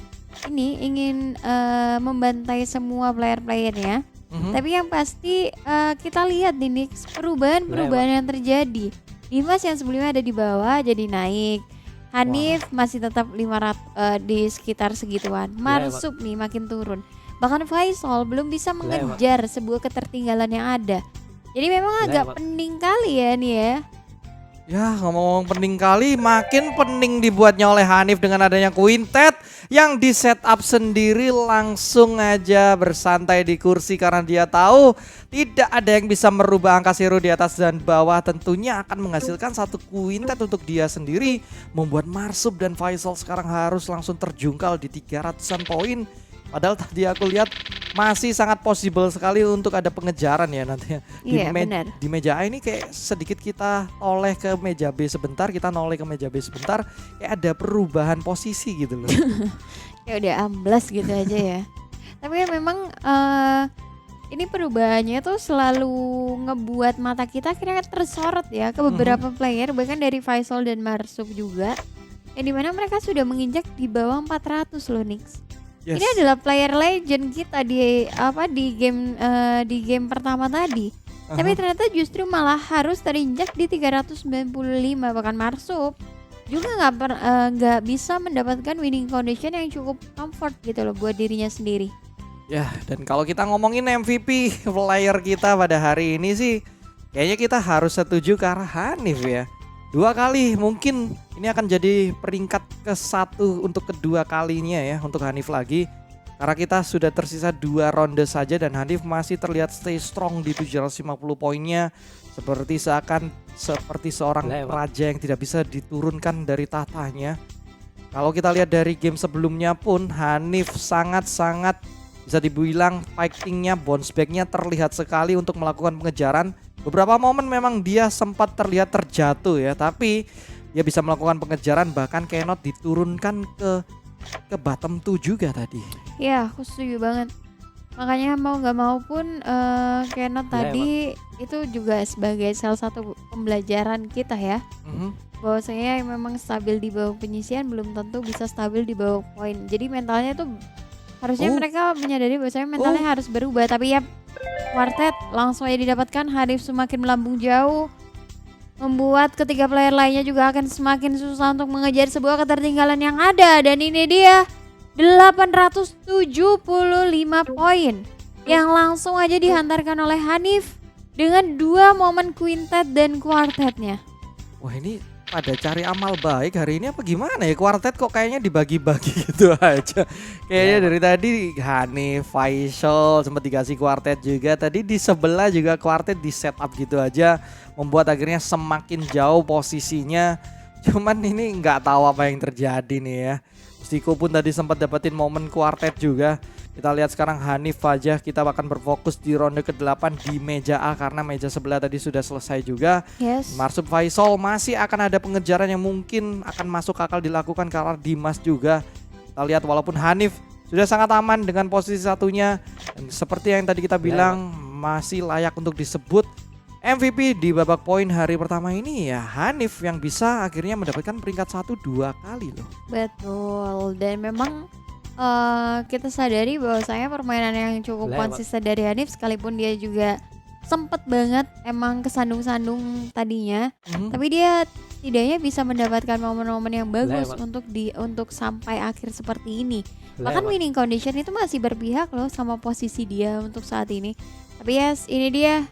membantai semua player-playernya. Tapi yang pasti kita lihat nih perubahan yang terjadi. Dimas yang sebelumnya ada di bawah jadi naik. Hanif masih tetap 500 di sekitar segituan. Marsuk nih makin turun. Bahkan Faisal belum bisa mengejar sebuah ketertinggalan yang ada. Jadi memang agak pening kali ya nih ya. Ya ngomong pening kali, makin pening dibuatnya oleh Hanif dengan adanya Quintet yang di setup sendiri, langsung aja bersantai di kursi karena dia tahu tidak ada yang bisa merubah angka zero di atas dan bawah. Tentunya akan menghasilkan satu Quintet untuk dia sendiri, membuat Marsub dan Faisal sekarang harus langsung terjungkal di 300-an poin. Padahal tadi aku lihat masih sangat possible sekali untuk ada pengejaran ya nantinya. Di meja A ini kayak sedikit kita oleh ke meja B sebentar, kita noleh ke meja B sebentar, kayak ada perubahan posisi gitu loh. Kayak udah amblas gitu aja ya. Tapi ya memang ini perubahannya tuh selalu ngebuat mata kita akhirnya tersorot ya ke beberapa player, bahkan dari Faisal dan Marsub juga, yang dimana mereka sudah menginjak di bawah 400 loh Nix. Yes. Ini adalah player legend kita di game pertama tadi. Tapi ternyata justru malah harus terinjak di 395, bahkan Marsub juga nggak bisa mendapatkan winning condition yang cukup comfort gitu loh buat dirinya sendiri. Ya, dan kalau kita ngomongin MVP player kita pada hari ini sih, kayaknya kita harus setuju ke arah Hanif ya. 2 kali mungkin ini akan jadi peringkat ke-1 untuk kedua kalinya ya untuk Hanif lagi. Karena kita sudah tersisa 2 ronde saja dan Hanif masih terlihat stay strong di 750 poinnya. Seperti seorang raja yang tidak bisa diturunkan dari tahtanya. Kalau kita lihat dari game sebelumnya pun Hanif sangat-sangat bisa dibilang fightingnya, bounce backnya terlihat sekali untuk melakukan pengejaran. Beberapa momen memang dia sempat terlihat terjatuh ya, tapi dia bisa melakukan pengejaran, bahkan Kenot diturunkan ke bottom 2 juga tadi. Ya, aku setuju banget. Makanya mau nggak mau pun Kenot tadi itu juga sebagai salah satu pembelajaran kita ya. bahwasanya yang memang stabil di bawah penyisian belum tentu bisa stabil di bawah poin. Jadi mentalnya tuh harusnya Oh. mereka menyadari bahwasanya mentalnya harus berubah. Tapi ya Quartet langsung aja didapatkan. Hanif semakin melambung jauh, membuat ketiga player lainnya juga akan semakin susah untuk mengejar sebuah ketertinggalan yang ada. Dan ini dia 875 poin yang langsung aja dihantarkan oleh Hanif dengan 2 momen quintet dan quartetnya. Wah, ini pada cari amal baik hari ini apa gimana ya? Quartet kok kayaknya dibagi-bagi gitu aja. Kayaknya dari tadi Hanif, Faisal sempat dikasih quartet juga. Tadi di sebelah juga quartet di setup gitu aja, membuat akhirnya semakin jauh posisinya. Cuman ini nggak tahu apa yang terjadi nih ya. Mustiko pun tadi sempat dapetin momen quartet juga. Kita lihat sekarang Hanif aja, kita akan berfokus di ronde ke-8 di meja A karena meja sebelah tadi sudah selesai juga. Yes. Marsub Faisal masih akan ada pengejaran yang mungkin akan masuk akal dilakukan karena Dimas juga. Kita lihat walaupun Hanif sudah sangat aman dengan posisi satunya, dan seperti yang tadi kita bilang masih layak untuk disebut MVP di babak poin hari pertama ini ya Hanif yang bisa akhirnya mendapatkan peringkat 1-2 kali loh. Betul. Dan memang kita sadari bahwasanya permainan yang cukup konsisten dari Hanif, sekalipun dia juga sempet banget emang kesandung-sandung tadinya, tapi dia setidaknya bisa mendapatkan momen-momen yang bagus untuk sampai akhir seperti ini. Bahkan winning condition itu masih berpihak loh sama posisi dia untuk saat ini. Tapi yes, ini dia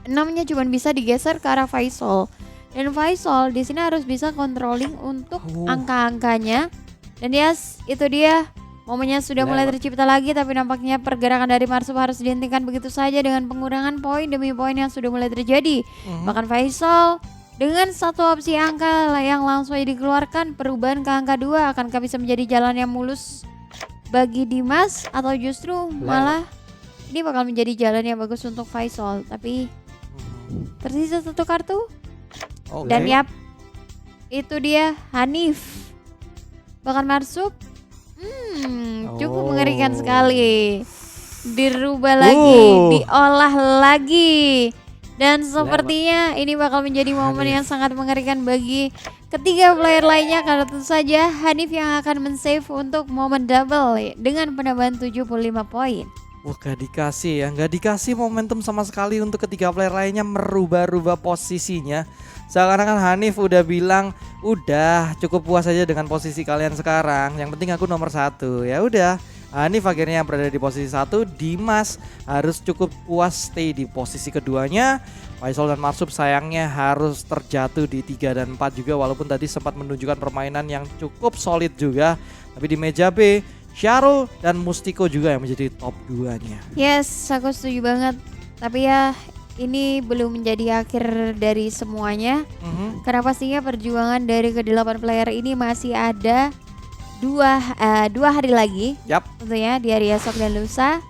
6-nya cuma bisa digeser ke arah Faisal. Dan Faisal di sini harus bisa controlling untuk angka-angkanya. Dan yes, itu dia momennya sudah mulai tercipta lagi, tapi nampaknya pergerakan dari Marsub harus dihentikan begitu saja dengan pengurangan poin demi poin yang sudah mulai terjadi. Bahkan Faisal dengan satu opsi angka yang langsung dikeluarkan, perubahan ke angka 2 akankah bisa menjadi jalan yang mulus bagi Dimas atau justru malah ini bakal menjadi jalan yang bagus untuk Faisal. Tapi tersisa satu kartu. Dan yap, itu dia Hanif. Bahkan Marsub cukup mengerikan sekali. Dirubah lagi, diolah lagi. Dan sepertinya ini bakal menjadi momen yang sangat mengerikan bagi ketiga player lainnya, karena tentu saja Hanif yang akan men-save untuk momen double dengan penambahan 75 poin. Wah, gak dikasih ya, gak dikasih momentum sama sekali untuk ketiga player lainnya merubah-rubah posisinya. Seakan-akan Hanif udah bilang, udah cukup puas aja dengan posisi kalian sekarang. Yang penting aku nomor 1. Ya udah, Hanif akhirnya berada di posisi 1. Dimas harus cukup puas stay di posisi keduanya. Faisal dan Marsub sayangnya harus terjatuh di 3 dan 4 juga, walaupun tadi sempat menunjukkan permainan yang cukup solid juga. Tapi di meja B, Syahrul dan Mustiko juga yang menjadi top 2-nya. Yes, aku setuju banget. Tapi ya ini belum menjadi akhir dari semuanya. Karena pastinya perjuangan dari ke-8 player ini masih ada dua hari lagi. Tentunya di hari esok dan lusa.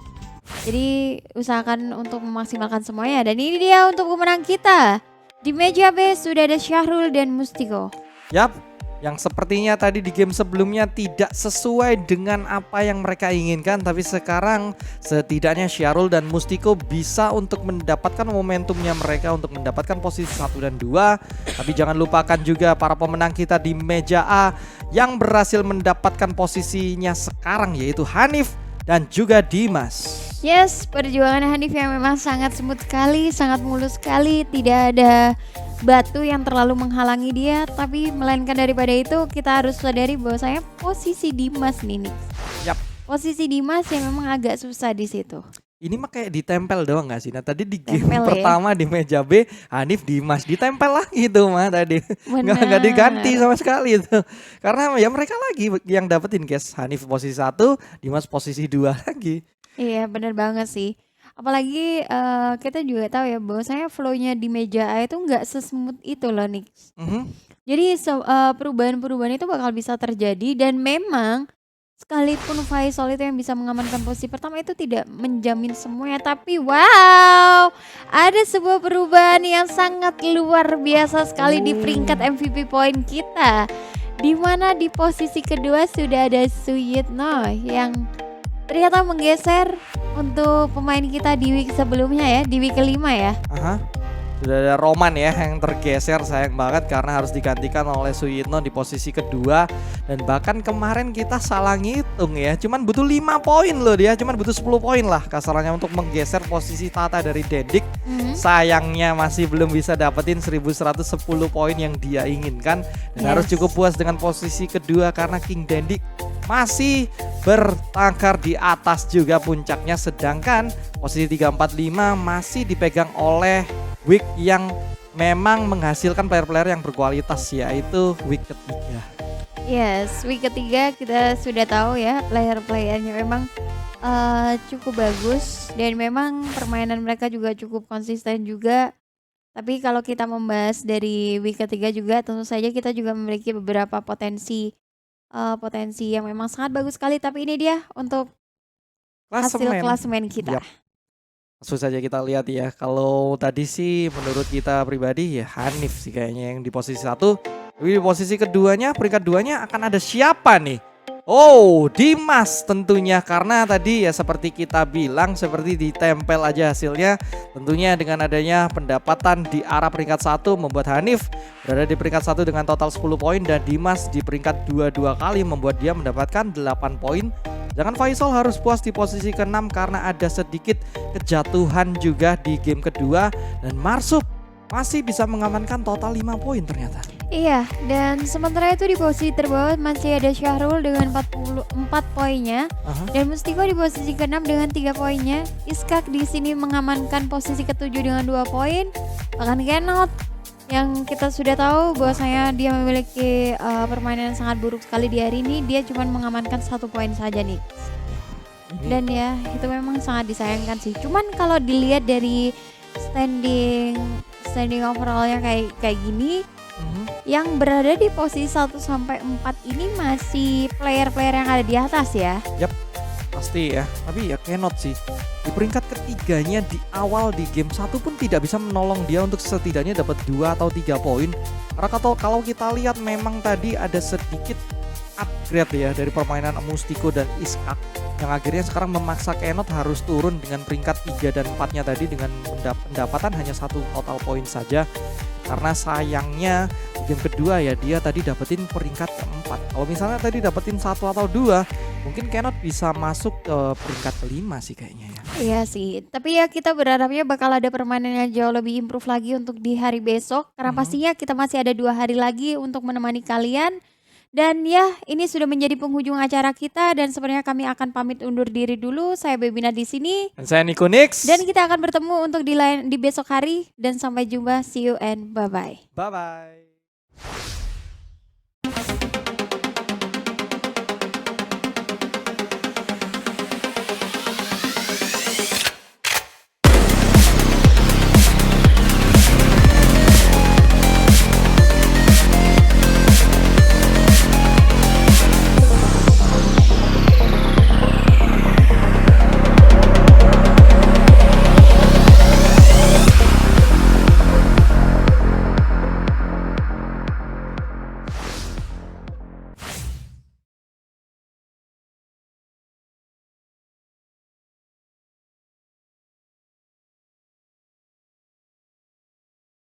Jadi usahakan untuk memaksimalkan semuanya. Dan ini dia untuk pemenang kita. Di meja B sudah ada Syahrul dan Mustiko. Yang sepertinya tadi di game sebelumnya tidak sesuai dengan apa yang mereka inginkan, tapi sekarang setidaknya Syahrul dan Mustiko bisa untuk mendapatkan momentumnya mereka untuk mendapatkan posisi 1 dan 2. Tapi jangan lupakan juga para pemenang kita di meja A yang berhasil mendapatkan posisinya sekarang, yaitu Hanif dan juga Dimas. Yes, perjuangan Hanif yang memang sangat smooth sekali, sangat mulus sekali, tidak ada batu yang terlalu menghalangi dia. Tapi melainkan daripada itu, kita harus sadari bahwasanya posisi Dimas nih. Posisi Dimas yang memang agak susah di situ. Ini mah kayak ditempel doang gak sih? Nah tadi di game pertama di meja B, Hanif Dimas ditempel lagi tuh mah tadi. Nggak diganti sama sekali itu. Karena ya mereka lagi yang dapetin guys. Hanif posisi 1, Dimas posisi 2 lagi. Iya benar banget sih. Apalagi kita juga tahu ya bahwasanya flow-nya di meja A itu nggak sesmooth itu loh Nix. Jadi perubahan-perubahan itu bakal bisa terjadi, dan memang sekalipun Faisal itu yang bisa mengamankan posisi pertama itu tidak menjamin semuanya. Tapi wow, ada sebuah perubahan yang sangat luar biasa sekali di peringkat MVP poin kita, dimana di posisi kedua sudah ada Suyitno yang ternyata menggeser untuk pemain kita di week sebelumnya ya, di week kelima ya. Sudah ada Roman ya yang tergeser, sayang banget karena harus digantikan oleh Suyitno di posisi kedua. Dan bahkan kemarin kita salah ngitung ya, cuman butuh 5 poin loh dia, cuman butuh 10 poin lah kasarannya untuk menggeser posisi Tata dari Dendik. Sayangnya masih belum bisa dapetin 1110 poin yang dia inginkan. Dan harus cukup puas dengan posisi kedua karena King Dendik masih bertengkar di atas juga puncaknya. Sedangkan posisi 345 masih dipegang oleh week yang memang menghasilkan player-player yang berkualitas, yaitu week ketiga. Yes, week ketiga kita sudah tahu ya player-playernya memang cukup bagus dan memang permainan mereka juga cukup konsisten juga. Tapi kalau kita membahas dari week ketiga juga tentu saja kita juga memiliki beberapa potensi yang memang sangat bagus sekali. Tapi ini dia untuk hasil klasemen kita. Yap. Langsung saja kita lihat ya. Kalau tadi sih menurut kita pribadi ya Hanif sih kayaknya yang di posisi 1. Tapi di posisi keduanya, peringkat 2-nya akan ada siapa nih? Oh, Dimas tentunya, karena tadi ya seperti kita bilang, seperti ditempel aja hasilnya. Tentunya dengan adanya pendapatan di arah peringkat 1 membuat Hanif berada di peringkat 1 dengan total 10 poin dan Dimas di peringkat 2 dua kali membuat dia mendapatkan 8 poin. Jangan Faisal harus puas di posisi ke-6 karena ada sedikit kejatuhan juga di game kedua dan Marsup masih bisa mengamankan total 5 poin ternyata. Iya, dan sementara itu di posisi terbawah masih ada Syahrul dengan 44 poinnya dan Mustiko di posisi ke-6 dengan 3 poinnya. Iskak di sini mengamankan posisi ke-7 dengan 2 poin. Bahkan Kenot yang kita sudah tahu bahwasanya dia memiliki permainan yang sangat buruk sekali di hari ini, dia cuma mengamankan 1 poin saja nih. Dan ya itu memang sangat disayangkan sih. Cuman kalau dilihat dari standing overallnya kayak gini, yang berada di posisi 1 sampai 4 ini masih player-player yang ada di atas ya. Yap, pasti ya. Tapi ya Kenot sih di peringkat ketiganya di awal di game 1 pun tidak bisa menolong dia untuk setidaknya dapat 2 atau 3 poin. Karena kalau kita lihat memang tadi ada sedikit upgrade ya dari permainan Mustiko dan Iskak yang akhirnya sekarang memaksa Kenot harus turun dengan peringkat 3 dan 4-nya tadi dengan pendapatan hanya 1 total poin saja. Karena sayangnya di game kedua ya dia tadi dapetin peringkat ke-4. Kalau misalnya tadi dapetin 1 atau 2, mungkin Kenot bisa masuk ke peringkat ke-5 sih kayaknya ya. Iya sih, tapi ya kita berharapnya bakal ada permainan yang jauh lebih improve lagi untuk di hari besok. Karena pastinya kita masih ada 2 hari lagi untuk menemani kalian. Dan ya ini sudah menjadi penghujung acara kita dan sebenarnya kami akan pamit undur diri dulu. Saya Bebina di sini. Dan saya Niko Nix. Dan kita akan bertemu untuk di besok hari dan sampai jumpa. See you and bye bye. Bye bye.